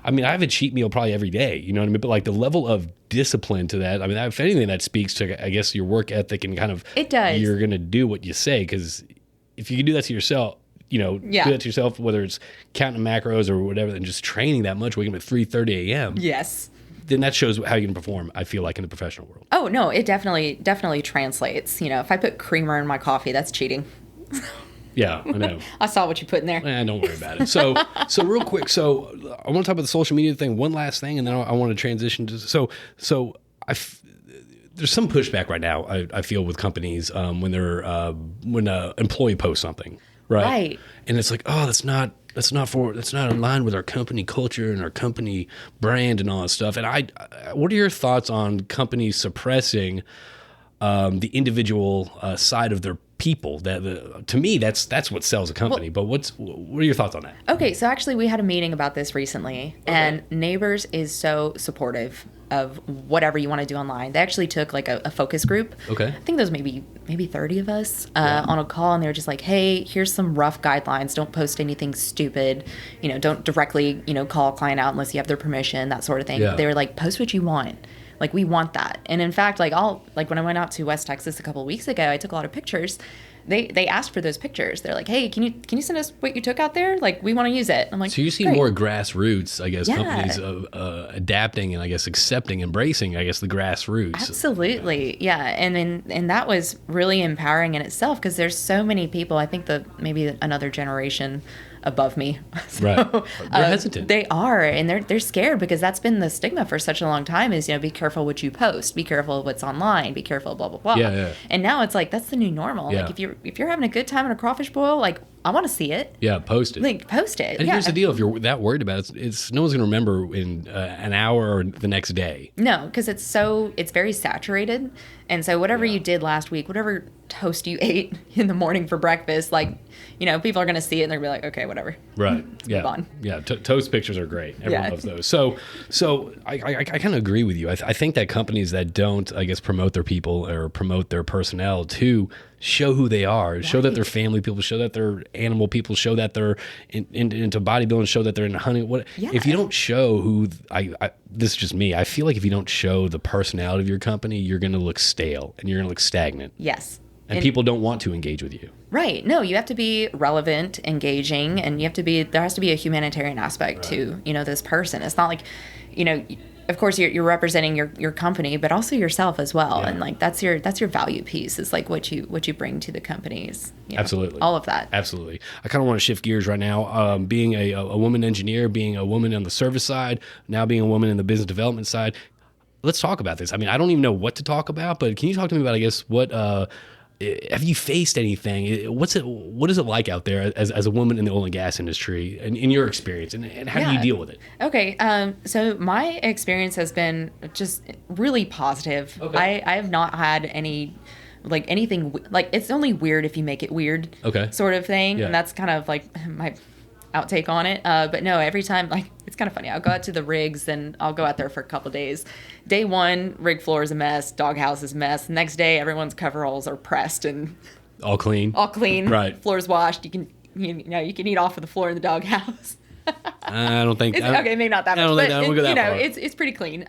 I mean, I have a cheat meal probably every day, you know what I mean? But like the level of discipline to that, I mean, if anything, that speaks to, I guess, your work ethic and kind of, it does. You're going to do what you say, because if you can do that to yourself, do that to yourself, whether it's counting macros or whatever, and just training that much, waking up at 3:30 a.m. Yes. Then that shows how you can perform, I feel like, in the professional world. Oh, no, it definitely translates. If I put creamer in my coffee, that's cheating. Yeah, I know. I saw what you put in there. Don't worry about it. So real quick, so I want to talk about the social media thing, one last thing, and then I want to transition to, there's some pushback right now, I feel, with companies when an employee posts something, right? Right. And it's like, oh, that's not in line with our company culture and our company brand and all that stuff. And what are your thoughts on companies suppressing the individual side of their people? That to me, that's what sells a company. But what are your thoughts on that? Okay, so actually we had a meeting about this recently, and Nabors is so supportive of whatever you want to do online. They actually took like a focus group. Okay. I think there was maybe 30 of us on a call, and they were just like, hey, here's some rough guidelines. Don't post anything stupid. Don't directly, call a client out unless you have their permission, that sort of thing. Yeah. But they were like, post what you want. Like, we want that. And in fact, when I went out to West Texas a couple of weeks ago, I took a lot of pictures. They asked for those pictures. They're like, hey, can you send us what you took out there? Like, we want to use it. I'm like, so you see great. more grassroots, I guess, Yeah. companies adapting and I guess accepting, embracing, I guess, the grassroots. Absolutely. Yeah. And that was really empowering in itself, because there's so many people, I think maybe another generation above me. Right. They're hesitant. They are, and they're scared, because that's been the stigma for such a long time is, be careful what you post, be careful what's online, be careful, blah, blah, blah. Yeah. And now it's like, that's the new normal. Yeah. Like, if you're having a good time in a crawfish boil, like, I want to see it. Yeah, post it. Like, post it. And yeah. here's the deal: if you're that worried about it, it's no one's going to remember in an hour or the next day. No, because it's very saturated, and so whatever you did last week, whatever toast you ate in the morning for breakfast, like, people are going to see it and they're going to be like, okay, whatever. Right. Yeah. Move on. Yeah. Toast pictures are great. Everyone loves those. So I kind of agree with you. I think that companies that don't, I guess, promote their people or promote their personnel to show who they are, show that they're family people, show that they're animal people, show that they're into bodybuilding, show that they're into hunting. If you don't show who, this is just me, I feel like if you don't show the personality of your company, you're going to look stale and you're going to look stagnant. Yes. And people don't want to engage with you. Right. No, you have to be relevant, engaging, and there has to be a humanitarian aspect to, this person. It's not like, of course you're representing your company, but also yourself as well. Yeah. And like, that's your value piece, is like what you bring to the companies. Absolutely. All of that. Absolutely. I kind of want to shift gears right now. Being a woman engineer, being a woman on the service side, now being a woman in the business development side. Let's talk about this. I mean, I don't even know what to talk about, but can you talk to me about, I guess, what have you faced anything? What is it like out there as a woman in the oil and gas industry, and in your experience, and how do you deal with it? Okay, so my experience has been just really positive. Okay. I have not had anything like, it's only weird if you make it weird, Okay. sort of thing, Yeah. and that's kind of like my outtake on it. But no, every time, like, it's kind of funny. I'll go out to the rigs and I'll go out there for a couple days. Day one, rig floor is a mess, doghouse is a mess. Next day, everyone's coveralls are pressed and All clean. Right. Floor's washed. You can eat off of the floor in the doghouse. I don't think. Okay, maybe not that much, but far. it's pretty clean.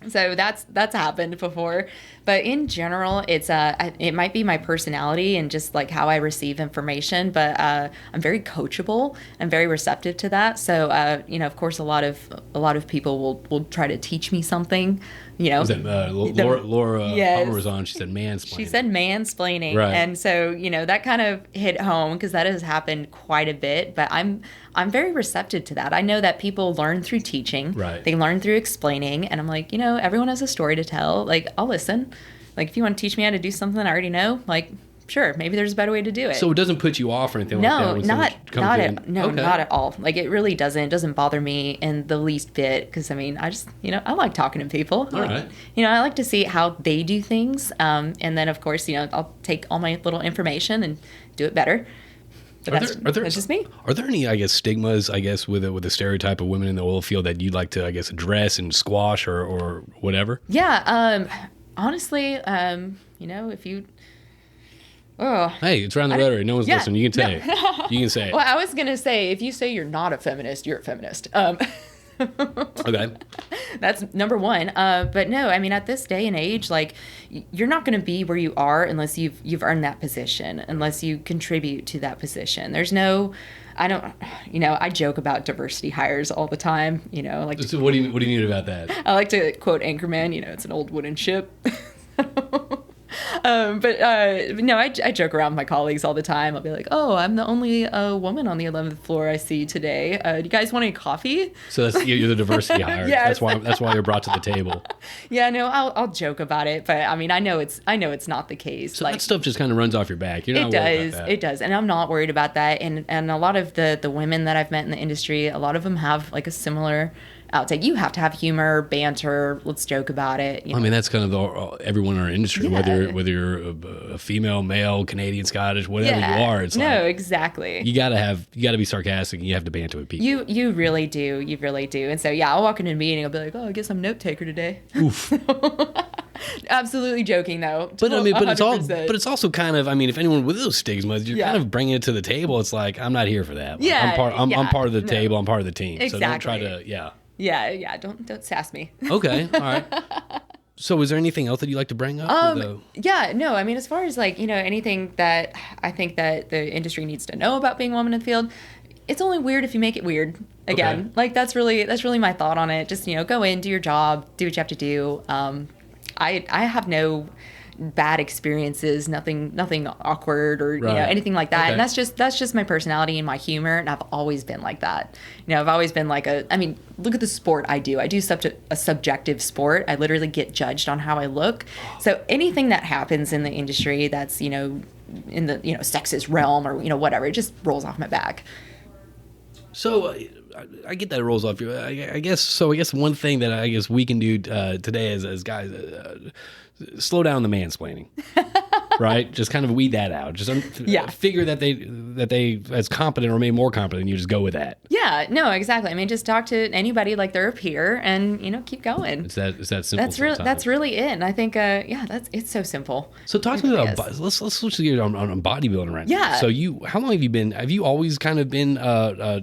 So that's happened before, but in general, it might be my personality and just like how I receive information. But I'm very coachable and very receptive to that. So of course, a lot of people will try to teach me something. Was that Laura Yes. Palmer was on? She said mansplaining. She said mansplaining, Right. and so that kind of hit home, because that has happened quite a bit. But I'm very receptive to that. I know that people learn through teaching. Right. They learn through explaining, and I'm like, everyone has a story to tell. Like, I'll listen. Like, if you want to teach me how to do something I already know, like, sure, maybe there's a better way to do it. So it doesn't put you off or anything like that? No, when someone comes not in? at, no, Okay. not at all. Like, it really doesn't. It doesn't bother me in the least bit, because, I mean, I just, I like talking to people. All right. I like to see how they do things. And then, of course, I'll take all my little information and do it better. But that's just me. Are there any, I guess, stigmas, I guess, with the stereotype of women in the oil field that you'd like to, I guess, address and squash or whatever? Yeah. Honestly, if you... Oh. Hey, it's Around the Rotary. No one's listening. You can say it. You can say it. Well, I was going to say, if you say you're not a feminist, you're a feminist. Okay. That's number one. But no, I mean, at this day and age, like, you're not going to be where you are unless you've earned that position, unless you contribute to that position. There's no, I joke about diversity hires all the time, like. So what do you mean about that? I like to quote Anchorman, it's an old wooden ship. No, I joke around with my colleagues all the time. I'll be like, "Oh, I'm the only woman on the 11th floor I see today. Do you guys want any coffee?" So you're the diversity hire. Yes. That's why you're brought to the table. Yeah, no, I'll joke about it, but I mean, I know it's not the case. So that stuff just kind of runs off your back. You're not worried about that. It does, and I'm not worried about that. And a lot of the women that I've met in the industry, a lot of them have like a similar outtake. You have to have humor, banter. Let's joke about it. I mean, that's kind of everyone in our industry, whether you're a female, male, Canadian, Scottish, whatever you are. It's exactly. You gotta be sarcastic, and you have to banter with people. You really do. You really do. And so I'll walk into a meeting. I'll be like, "Oh, I guess I'm note taker today." Oof. Absolutely joking though. But I mean, 100%. but it's also kind of, I mean, if anyone with those stigmas, you're kind of bringing it to the table. It's like, I'm not here for that. Like, I'm part of the table. I'm part of the team. Exactly. So don't try to, Yeah. Don't sass me. Okay. All right. So is there anything else that you'd like to bring up? Yeah, no, I mean, as far as like, anything that I think that the industry needs to know about being a woman in the field, it's only weird if you make it weird. Again, Okay. Like that's really my thought on it. Just, go in, do your job, do what you have to do. I have no bad experiences, nothing awkward or anything like that. Okay. And that's just my personality and my humor, and I've always been like that. I've always been like look at the sport I do. I do such a subjective sport. I literally get judged on how I look. So anything that happens in the industry that's, in the, sexist realm or, whatever, it just rolls off my back. So I get that it rolls off you. I guess one thing that I guess we can do today as guys, slow down the mansplaining. Right? Just kind of weed that out. Just figure that they as competent or maybe more competent, you just go with that. Yeah, no, exactly. I mean, just talk to anybody like they're a peer and, keep going. It's that simple. That's really it. And I think, it's so simple. So talk to me about, let's switch gears on bodybuilding right now. Yeah. So how long have you always kind of been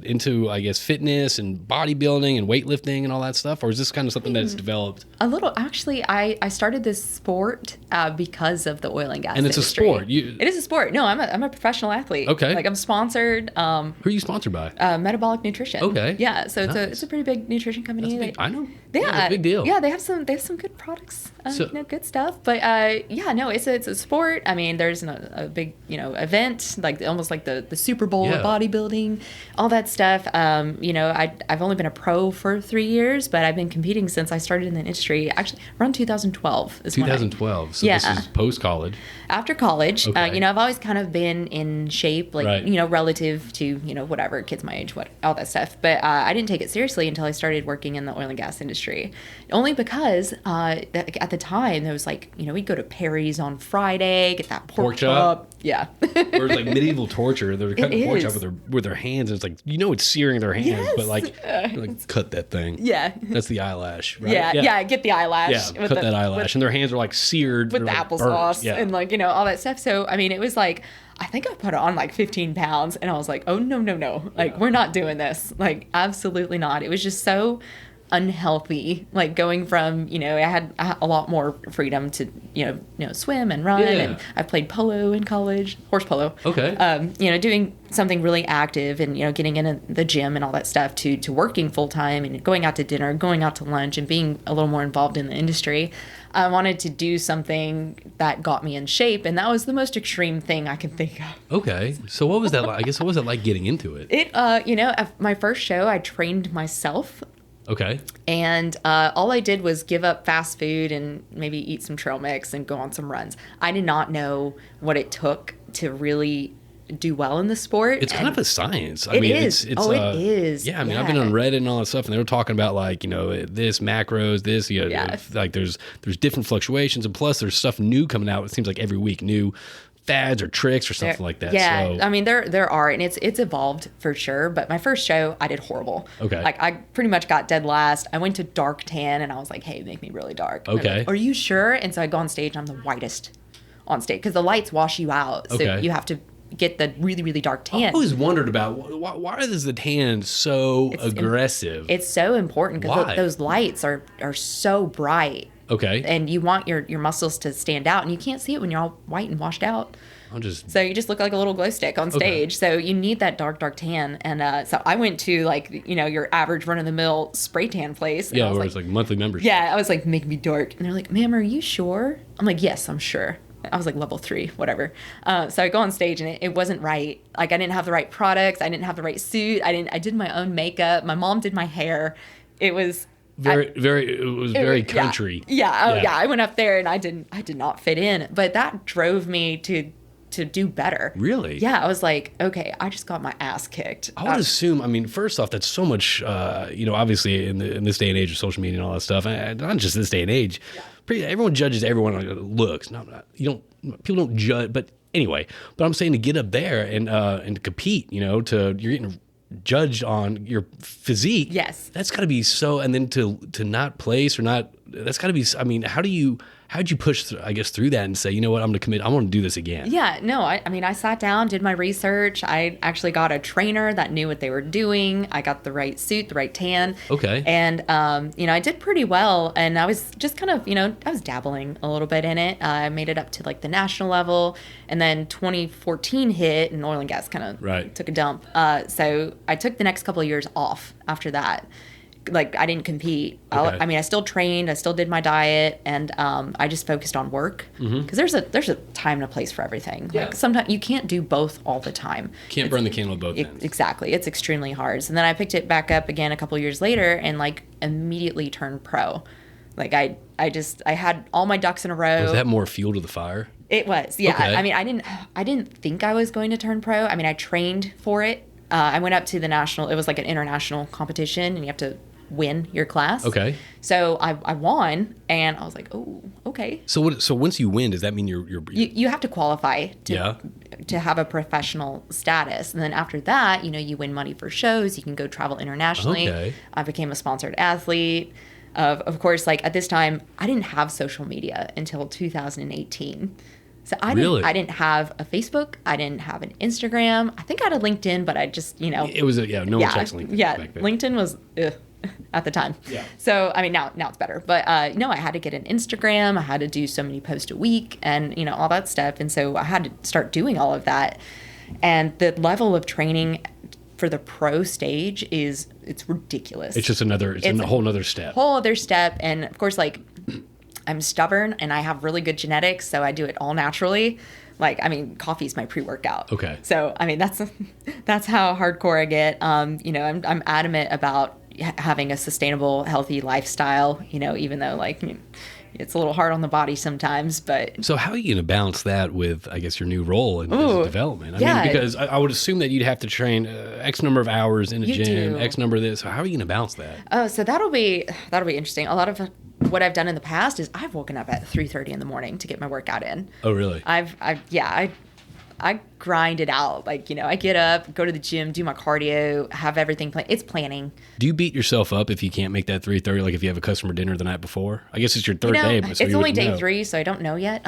into, I guess, fitness and bodybuilding and weightlifting and all that stuff? Or is this kind of something that's developed? A little. Actually, I started this sport because of the oil and gas and it's industry. a sport. It is a sport. No, I'm a professional athlete. Okay. Like I'm sponsored. Who are you sponsored by? Metabolic Nutrition. Okay. Yeah. So Nice. it's a pretty big nutrition company. I know. Yeah, it's a big deal. Yeah, they have some good products. Good stuff. But it's a sport. I mean, there's a big event like almost like the Super Bowl of bodybuilding, all that stuff. I've only been a pro for 3 years, but I've been competing since I started in the industry. Actually, around 2012 is 2012. So yeah. this is post college. After college, Okay. I've always kind of been in shape, like, Right. Relative to, whatever, kids my age, all that stuff. But I didn't take it seriously until I started working in the oil and gas industry. Only because at the time, there was like, we'd go to Perry's on Friday, get that pork chop. Yeah. Where it's like medieval torture. They're cutting the pork chop is. with their hands. And it's like, it's searing their hands, Yes. but like cut that thing. Yeah. That's the eyelash, right? Yeah, get the eyelash. Yeah, cut that eyelash. And their hands are like seared. With the like applesauce burnt. and like, all that stuff. So, I mean, it was like, I think I put on like 15 pounds and I was like, oh, no. Like, we're not doing this. Like, absolutely not. It was just so unhealthy, like going from, I had a lot more freedom to, swim and run. Yeah. And I played polo in college, horse polo. Okay. Doing something really active and, getting in the gym and all that stuff to working full time and going out to dinner, going out to lunch and being a little more involved in the industry. I wanted to do something that got me in shape, and that was the most extreme thing I can think of. Okay. So what was that like? I guess what was it like getting into it? It, at my first show, I trained myself Okay. And all I did was give up fast food and maybe eat some trail mix and go on some runs. I did not know what it took to really do well in the sport. It's kind of a science. It is. It is. Yeah, I mean, I've been on Reddit and all that stuff, and they were talking about like, this macros, this, like there's different fluctuations, and plus there's stuff new coming out. It seems like every week, new fads or tricks or something like that. Yeah, so, I mean there are, and it's evolved for sure. But my first show, I did horrible. Okay. Like I pretty much got dead last. I went to dark tan, and I was like, hey, make me really dark. And Okay. like, are you sure? And so I go on stage, and I'm the whitest on stage because the lights wash you out. So Okay. you have to get the really, really dark tan. I always wondered about why is the tan so aggressive? It's so important because those lights are so bright. Okay. And you want your muscles to stand out, and you can't see it when you're all white and washed out. So you just look like a little glow stick on stage. Okay. So you need that dark tan. And so I went to like, your average run-of-the-mill spray tan place. Yeah, where it's like monthly membership. Yeah, I was like, make me dark. And they're like, ma'am, are you sure? I'm like, yes, I'm sure. I was like level 3, whatever. So I go on stage, and it wasn't right. Like I didn't have the right products. I didn't have the right suit. I did my own makeup. My mom did my hair. It was... very country. Yeah. I went up there, and I did not fit in, but that drove me to do better. Really? Yeah. I was like, okay, I just got my ass kicked. I would assume, I mean, first off, that's so much, obviously in this day and age of social media and all that stuff, and not just this day and age, everyone judges everyone on looks. People don't judge, but anyway, but I'm saying to get up there and to compete, you're getting judged on your physique. Yes. That's got to be so, and then to not place or not, that's got to be, I mean, how'd you push, through that and say, you know what, I'm going to commit, I want to do this again? Yeah, no, I sat down, did my research. I actually got a trainer that knew what they were doing. I got the right suit, the right tan. Okay. And, I did pretty well. And I was just kind of, I was dabbling a little bit in it. I made it up to like the national level. And then 2014 hit, and oil and gas kind of took a dump. So I took the next couple of years off after that. Like I didn't compete. Okay. I still trained. I still did my diet, and I just focused on work because there's a time and a place for everything. Yeah. Like sometimes you can't do both all the time. Can't burn the candle at both ends. Exactly. It's extremely hard. So then I picked it back up again a couple years later, and like immediately turned pro. Like I had all my ducks in a row. Was that more fuel to the fire? It was. Yeah. Okay. I didn't think I was going to turn pro. I trained for it. I went up to the national. It was like an international competition, and you have to win your class. Okay. So I won, and I was like, oh, okay. So once you win, does that mean you're you have to qualify to have a professional status, and then after that, you win money for shows. You can go travel internationally. Okay. I became a sponsored athlete. Of course, like at this time, I didn't have social media until 2018. So I didn't have a Facebook. I didn't have an Instagram. I think I had a LinkedIn, but I just, It was no one checks LinkedIn. Yeah, back then. LinkedIn was at the time. Yeah. So, now it's better. But, I had to get an Instagram. I had to do so many posts a week and, all that stuff. And so I had to start doing all of that. And the level of training for the pro stage it's ridiculous. It's just a whole nother step. Whole other step. And of course, like, I'm stubborn and I have really good genetics, so I do it all naturally. Like, coffee is my pre-workout. Okay. So, that's how hardcore I get. I'm adamant about having a sustainable, healthy lifestyle, even though, like, it's a little hard on the body sometimes, but... So how are you going to balance that with, I guess, your new role in business development? I mean, because I would assume that you'd have to train X number of hours in a gym, X number of this. So how are you going to balance that? Oh, so that'll be interesting. A lot of what I've done in the past is I've woken up at 3:30 in the morning to get my workout in. Oh, really? I grind it out. Like, I get up, go to the gym, do my cardio, have everything planned. It's planning. Do you beat yourself up if you can't make that 3:30? Like if you have a customer dinner the night before? I guess it's your third day. But it's only day 3, so I don't know yet.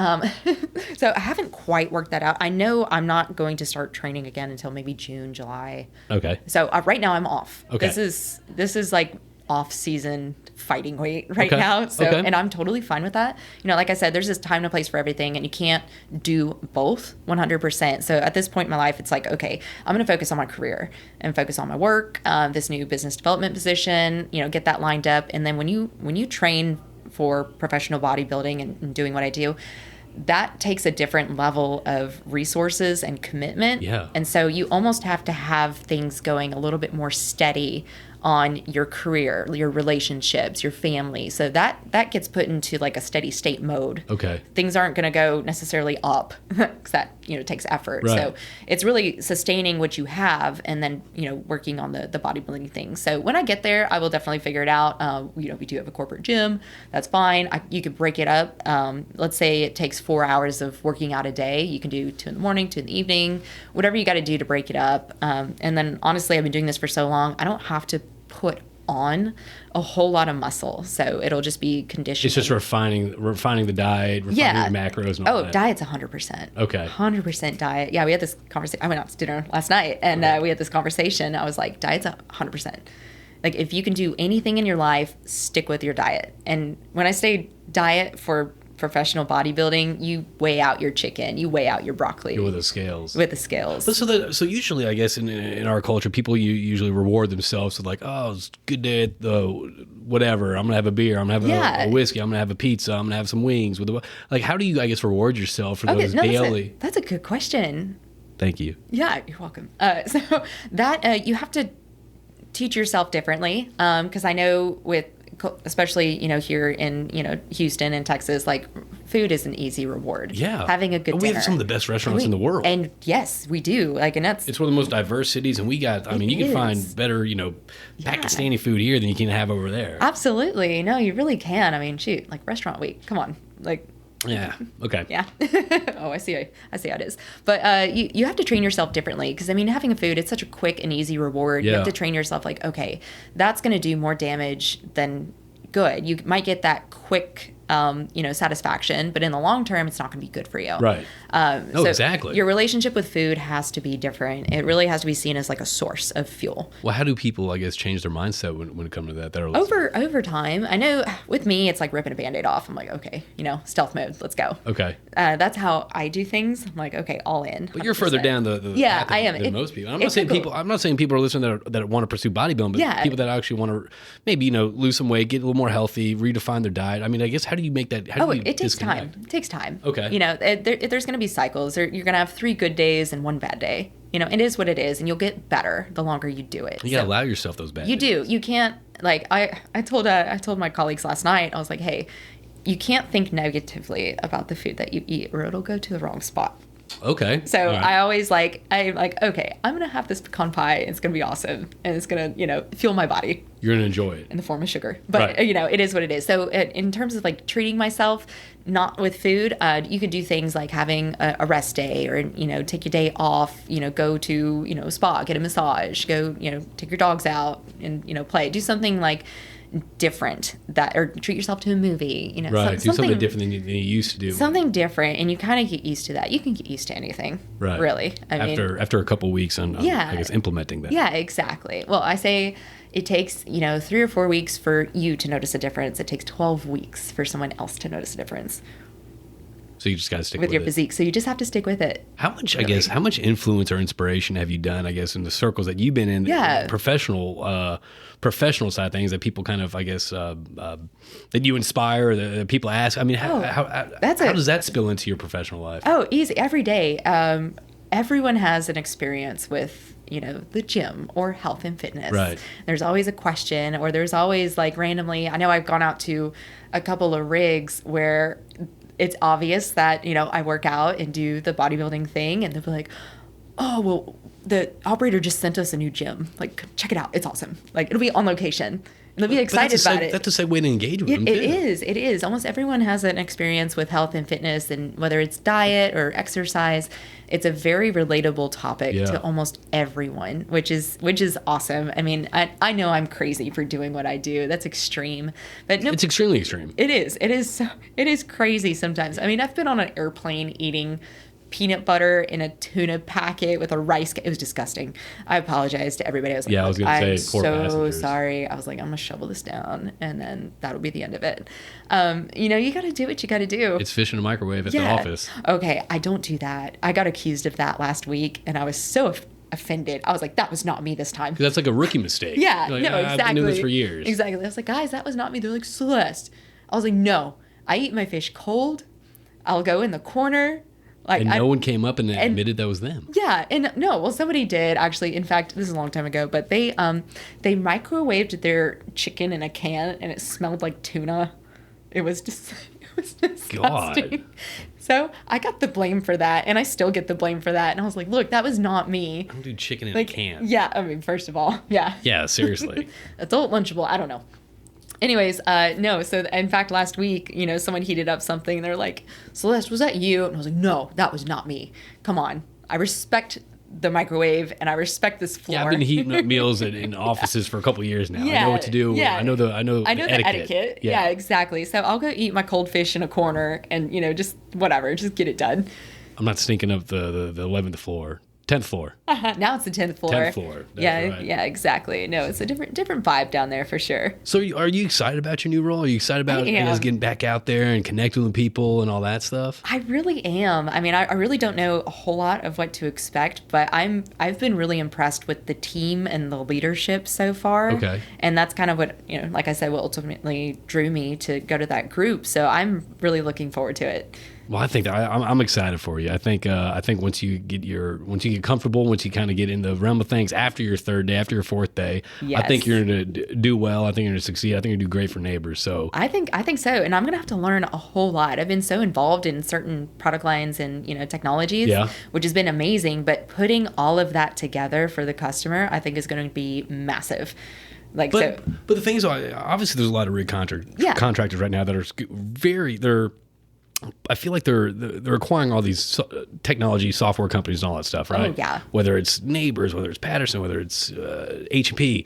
So I haven't quite worked that out. I know I'm not going to start training again until maybe June, July. Okay. So right now I'm off. Okay. This is like off-season fighting weight now. So, and I'm totally fine with that. Like I said, there's this time and place for everything, and you can't do both 100%. So at this point in my life, it's like, okay, I'm going to focus on my career and focus on my work, this new business development position, get that lined up. And then when you train for professional bodybuilding and doing what I do, that takes a different level of resources and commitment. Yeah. And so you almost have to have things going a little bit more steady on your career, your relationships, your family. So that gets put into like a steady state mode. Okay. Things aren't going to go necessarily up because that, takes effort. Right. So it's really sustaining what you have and then, working on the bodybuilding things. So when I get there, I will definitely figure it out. We do have a corporate gym. That's fine. You could break it up. Let's say it takes 4 hours of working out a day. You can do 2 in the morning, 2 in the evening, whatever you got to do to break it up. And then honestly, I've been doing this for so long, I don't have to put on a whole lot of muscle. So it'll just be conditioning. It's just refining the diet, refining your macros and all that. Diet's 100%. Okay. 100% diet. Yeah, we had this conversation. I went out to dinner last night and we had this conversation. I was like, diet's 100%. Like if you can do anything in your life, stick with your diet. And when I say diet for professional bodybuilding, you weigh out your chicken, you weigh out your broccoli. You're with the scales. With the scales. But so usually, I guess in our culture, people usually reward themselves with like, oh, it's a good day at the whatever. I'm gonna have a beer. I'm gonna have a whiskey. I'm gonna have a pizza. I'm gonna have some wings with like, how do you, I guess, reward yourself for those daily? That's a good question. Thank you. Yeah, you're welcome. So that you have to teach yourself differently, because I know especially here in Houston and Texas, like food is an easy reward. Yeah, having a good dinner. We have some of the best restaurants in the world, and yes, we do. Like, and it's one of the most diverse cities, and we got. I mean, you can find better Pakistani food here than you can have over there. Absolutely, no, you really can. I mean, shoot, like Restaurant Week. Come on, like. Yeah. Okay. Yeah. Oh, I see how it is. But you have to train yourself differently because, I mean, having a food, it's such a quick and easy reward. Yeah. You have to train yourself like, okay, that's going to do more damage than good. You might get that quick, satisfaction, but in the long term, it's not going to be good for you. Right. So exactly. Your relationship with food has to be different. It really has to be seen as like a source of fuel. Well, how do people, I guess, change their mindset when it comes to that? Over time, I know with me, it's like ripping a Band-Aid off. I'm like, okay, stealth mode, let's go. Okay. That's how I do things. I'm like, okay, all in. 100%. But you're further down the path I am. than most people. I'm not saying people are listening that want to pursue bodybuilding, but people that actually want to maybe lose some weight, get a little more healthy, redefine their diet. I mean, I guess how do you make that? It takes time. It takes time. Okay. There's going to be cycles. You're going to have 3 good days and 1 bad day. It is what it is, and you'll get better the longer you do it. You got to allow yourself those bad days. You do. You can't, like, I told my colleagues last night, I was like, hey, you can't think negatively about the food that you eat or it'll go to the wrong spot. Okay. So right. I'm like, okay, I'm going to have this pecan pie. It's going to be awesome. And it's going to, fuel my body. You're going to enjoy it. In the form of sugar. But, right. It is what it is. So in terms of like treating myself, not with food, you could do things like having a rest day or, take your day off, go to, a spa, get a massage, go, take your dogs out and, play. Do something like different or treat yourself to a movie, right. Do something different than you used to do. Something different, and you kind of get used to that. You can get used to anything, right? Really. After a couple weeks on I guess implementing that. Yeah, exactly. Well, I say it takes 3 or 4 weeks for you to notice a difference. It takes 12 weeks for someone else to notice a difference. So you just got to stick with your physique. So you just have to stick with it. How much, really? I guess, how much influence or inspiration have you done, I guess, in the circles that you've been in, professional side of things that people kind of, I guess, that you inspire, that people ask? I mean, how does that spill into your professional life? Oh, easy. Every day. Everyone has an experience with, the gym or health and fitness. Right. There's always a question, or there's always like randomly, I know I've gone out to a couple of rigs where it's obvious that, I work out and do the bodybuilding thing, and they'll be like, oh, well, the operator just sent us a new gym. Like, check it out. It's awesome. Like, it'll be on location. And they'll be excited about it. That's a way to engage with them, too. It is. Almost everyone has an experience with health and fitness, and whether it's diet or exercise, it's a very relatable topic to almost everyone, which is awesome. I mean, I know I'm crazy for doing what I do. That's extreme. But no, it's extremely extreme. It is crazy sometimes. I mean, I've been on an airplane eating peanut butter in a tuna packet with a rice. It was disgusting. I apologize to everybody. I was like, I was going to say, poor passengers. So sorry. I was like, I'm going to shovel this down, and then that'll be the end of it. You got to do what you got to do. It's fish in a microwave at the office. Okay, I don't do that. I got accused of that last week, and I was so offended. I was like, that was not me this time. That's like a rookie mistake. Yeah, like, exactly. I've been doing this for years. Exactly. I was like, guys, that was not me. They're like, Celeste. I was like, no. I eat my fish cold. I'll go in the corner. Like, and no one came up and admitted that was them. Yeah, and no, well, somebody did actually. In fact, this is a long time ago, but they microwaved their chicken in a can, and it smelled like tuna. It was disgusting. God. So I got the blame for that, and I still get the blame for that. And I was like, look, that was not me. I don't do chicken in a can. Yeah, I mean, first of all, yeah. Yeah, seriously. Adult Lunchable, I don't know. Anyways, no, so in fact, last week, someone heated up something, and they're like, Celeste, was that you? And I was like, no, that was not me. Come on. I respect the microwave, and I respect this floor. Yeah, I've been heating up meals in offices for a couple of years now. Yeah, I know what to do. Yeah. I know the etiquette. Yeah, exactly. So I'll go eat my cold fish in a corner and, just whatever, just get it done. I'm not stinking up the 11th floor. 10th floor. Now it's the 10th floor. 10th floor. Yeah, right. Yeah, exactly. No, it's a different vibe down there for sure. So are you excited about your new role? Are you excited about getting back out there and connecting with people and all that stuff? I really am. I mean, I really don't know a whole lot of what to expect, but I've been really impressed with the team and the leadership so far. Okay. And that's kind of what, like I said, what ultimately drew me to go to that group. So I'm really looking forward to it. Well, I think I'm excited for you. I think once you get comfortable, once you kind of get in the realm of things after your third day, after your fourth day, yes. I think you're going to do well. I think you're going to succeed. I think you're going to do great for Nabors. So I think so, and I'm going to have to learn a whole lot. I've been so involved in certain product lines and technologies, which has been amazing. But putting all of that together for the customer, I think is going to be massive. But the thing is, obviously, there's a lot of rig contractors right now that are I feel like they're acquiring all these technology software companies and all that stuff, right? Oh, yeah. Whether it's Nabors, whether it's Patterson, whether it's H&P.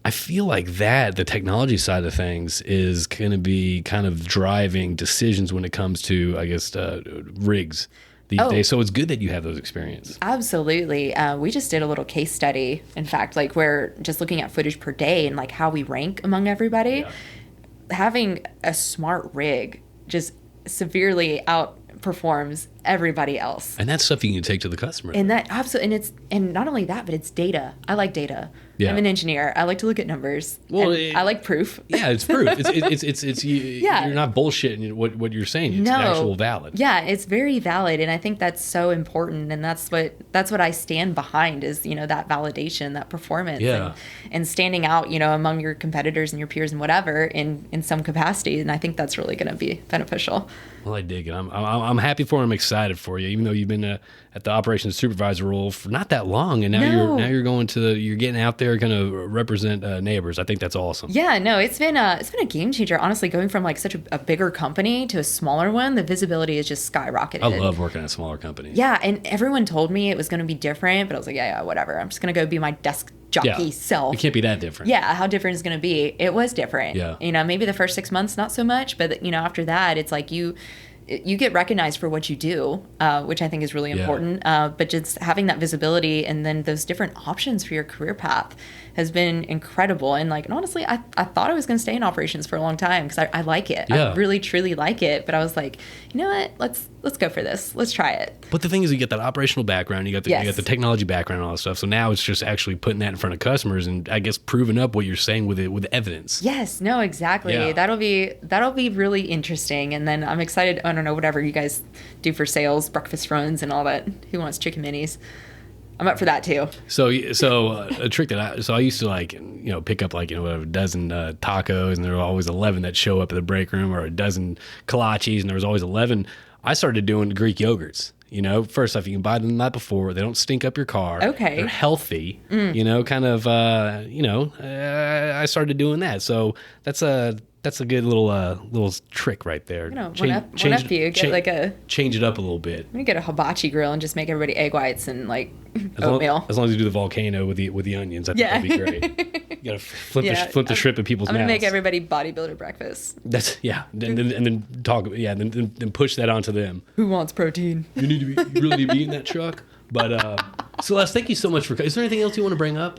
I feel like the technology side of things is going to be kind of driving decisions when it comes to, I guess, rigs these days. So it's good that you have those experiences. Absolutely. We just did a little case study. In fact, like we're just looking at footage per day and like how we rank among everybody. Yeah. Having a smart rig just severely outperforms everybody else. And that's stuff you can take to the customer. And that absolutely, and not only that, but it's data. I like data. Yeah. I'm an engineer. I like to look at numbers. Well, I like proof. Yeah, it's proof. It's you're not bullshitting what you're saying. It's actual valid. Yeah, it's very valid, and I think that's so important, and that's what I stand behind is that validation, that performance, and standing out among your competitors and your peers and whatever in some capacity, and I think that's really going to be beneficial. Well, I dig it. I'm happy for you. I'm excited for you, even though you've been at the operations supervisor role for not that long, and now you're going you're getting out there, going to represent Nabors. I think that's awesome. Yeah, no, it's been a game changer. Honestly, going from like such a bigger company to a smaller one, the visibility is just skyrocketed. I love working at smaller companies. Yeah, and everyone told me it was going to be different, but I was like, yeah, whatever. I'm just going to go be my desk jockey self. It can't be that different. Yeah, how different is going to be? It was different. Yeah. Maybe the first 6 months, not so much, but after that, it's like you get recognized for what you do, which I think is really important. But just having that visibility and then those different options for your career path has been incredible. And honestly, I thought I was going to stay in operations for a long time because I like it. Yeah. I really, truly like it. But I was like, you know what? Let's go for this. Let's try it. But the thing is, you get that operational background, you got the technology background and all that stuff. So now it's just actually putting that in front of customers and I guess proving up what you're saying with evidence. Yes. No, exactly. Yeah. That'll be really interesting. And then I'm excited. I don't know, whatever you guys do for sales, breakfast runs and all that. Who wants chicken minis? I'm up for that too. So a trick that I used to pick up a dozen tacos, and there were always 11 that show up at the break room, or a dozen kolaches, and there was always 11. I started doing Greek yogurts. First off, you can buy them the night before. They don't stink up your car. Okay. They're healthy. I started doing that. So that's a good little trick right there. Change it up a little bit. I'm gonna get a hibachi grill and just make everybody egg whites and oatmeal. As long as you do the volcano with the onions, I think that'd be great. You gotta flip the shrimp in people's mouths. I'm gonna make everybody bodybuilder breakfast. And then talk. Yeah, then push that onto them. Who wants protein? You really need to be eating that truck. But Celeste, thank you so much for. Is there anything else you want to bring up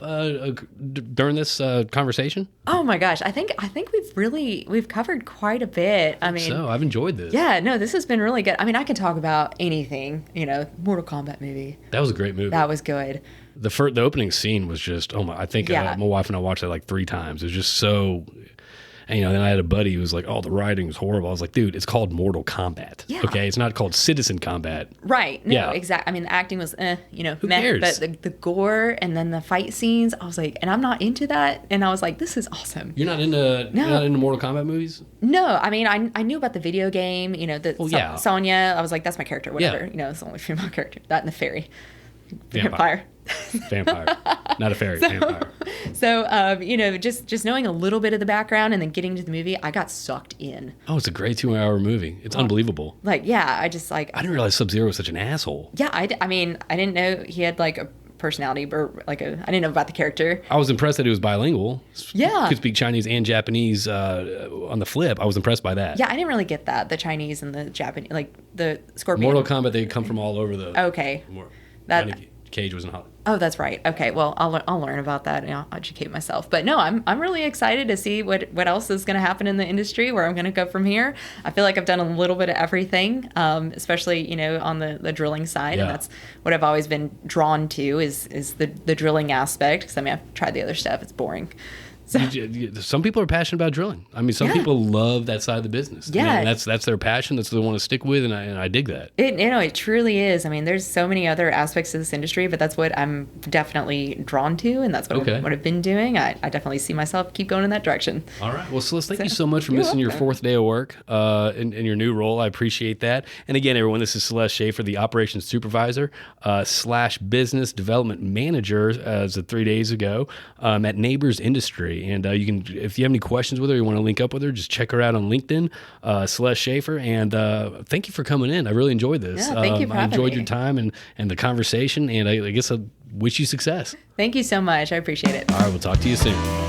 during this conversation? Oh my gosh, I think we've covered quite a bit. So I've enjoyed this. Yeah, no, this has been really good. I can talk about anything. Mortal Kombat movie. That was a great movie. That was good. The opening scene was just I think my wife and I watched it 3 times. It was just so. And, then I had a buddy who was like, oh, the writing is horrible. I was like, dude, it's called Mortal Kombat. Yeah. Okay. It's not called Citizen Combat. Right. No, Yeah. exactly. I mean, the acting was, Who meh, cares? but the gore and then the fight scenes, I was like, and I'm not into that. And I was like, this is awesome. You're not into Mortal Kombat movies? No, I mean, I knew about the video game, yeah. Sonya. I was like, that's my character, whatever. Yeah. It's the only female character. That and the fairy. Vampire. Vampire. Not a fairy, vampire. So, just knowing a little bit of the background and then getting to the movie, I got sucked in. Oh, it's a great 2-hour movie. It's unbelievable. Like, yeah, I didn't realize Sub-Zero was such an asshole. Yeah, I mean, I didn't know he had like a personality or I didn't know about the character. I was impressed that he was bilingual. Yeah. Could speak Chinese and Japanese on the flip. I was impressed by that. Yeah, I didn't really get that. The Chinese and the Japanese, like the Scorpion. Mortal Kombat, they come from all over the... Okay. Johnny Cage was in Hollywood. Oh, that's right. Okay, well, I'll learn about that and I'll educate myself. But no, I'm really excited to see what else is going to happen in the industry, where I'm going to go from here. I feel like I've done a little bit of everything, especially on the drilling side, and that's what I've always been drawn to is the drilling aspect. Because I've tried the other stuff; it's boring. So. Some people are passionate about drilling. I mean, some people love that side of the business. Yeah, that's their passion. That's what they want to stick with, and I dig that. It truly is. I mean, there's so many other aspects of this industry, but that's what I'm definitely drawn to, and that's what I've been doing. I definitely see myself keep going in that direction. All right. Well, Celeste, thank you so much for missing your 4th day of work in your new role. I appreciate that. And again, everyone, this is Celeste Schaffer, the Operations Supervisor / Business Development Manager as of 3 days ago at Nabors Industries. And you can, if you have any questions with her, you want to link up with her, just check her out on LinkedIn, Celeste Schaffer. And thank you for coming in. I really enjoyed this. Yeah, thank you for having I enjoyed me. your time and the conversation. And I guess I wish you success. Thank you so much. I appreciate it. All right. We'll talk to you soon.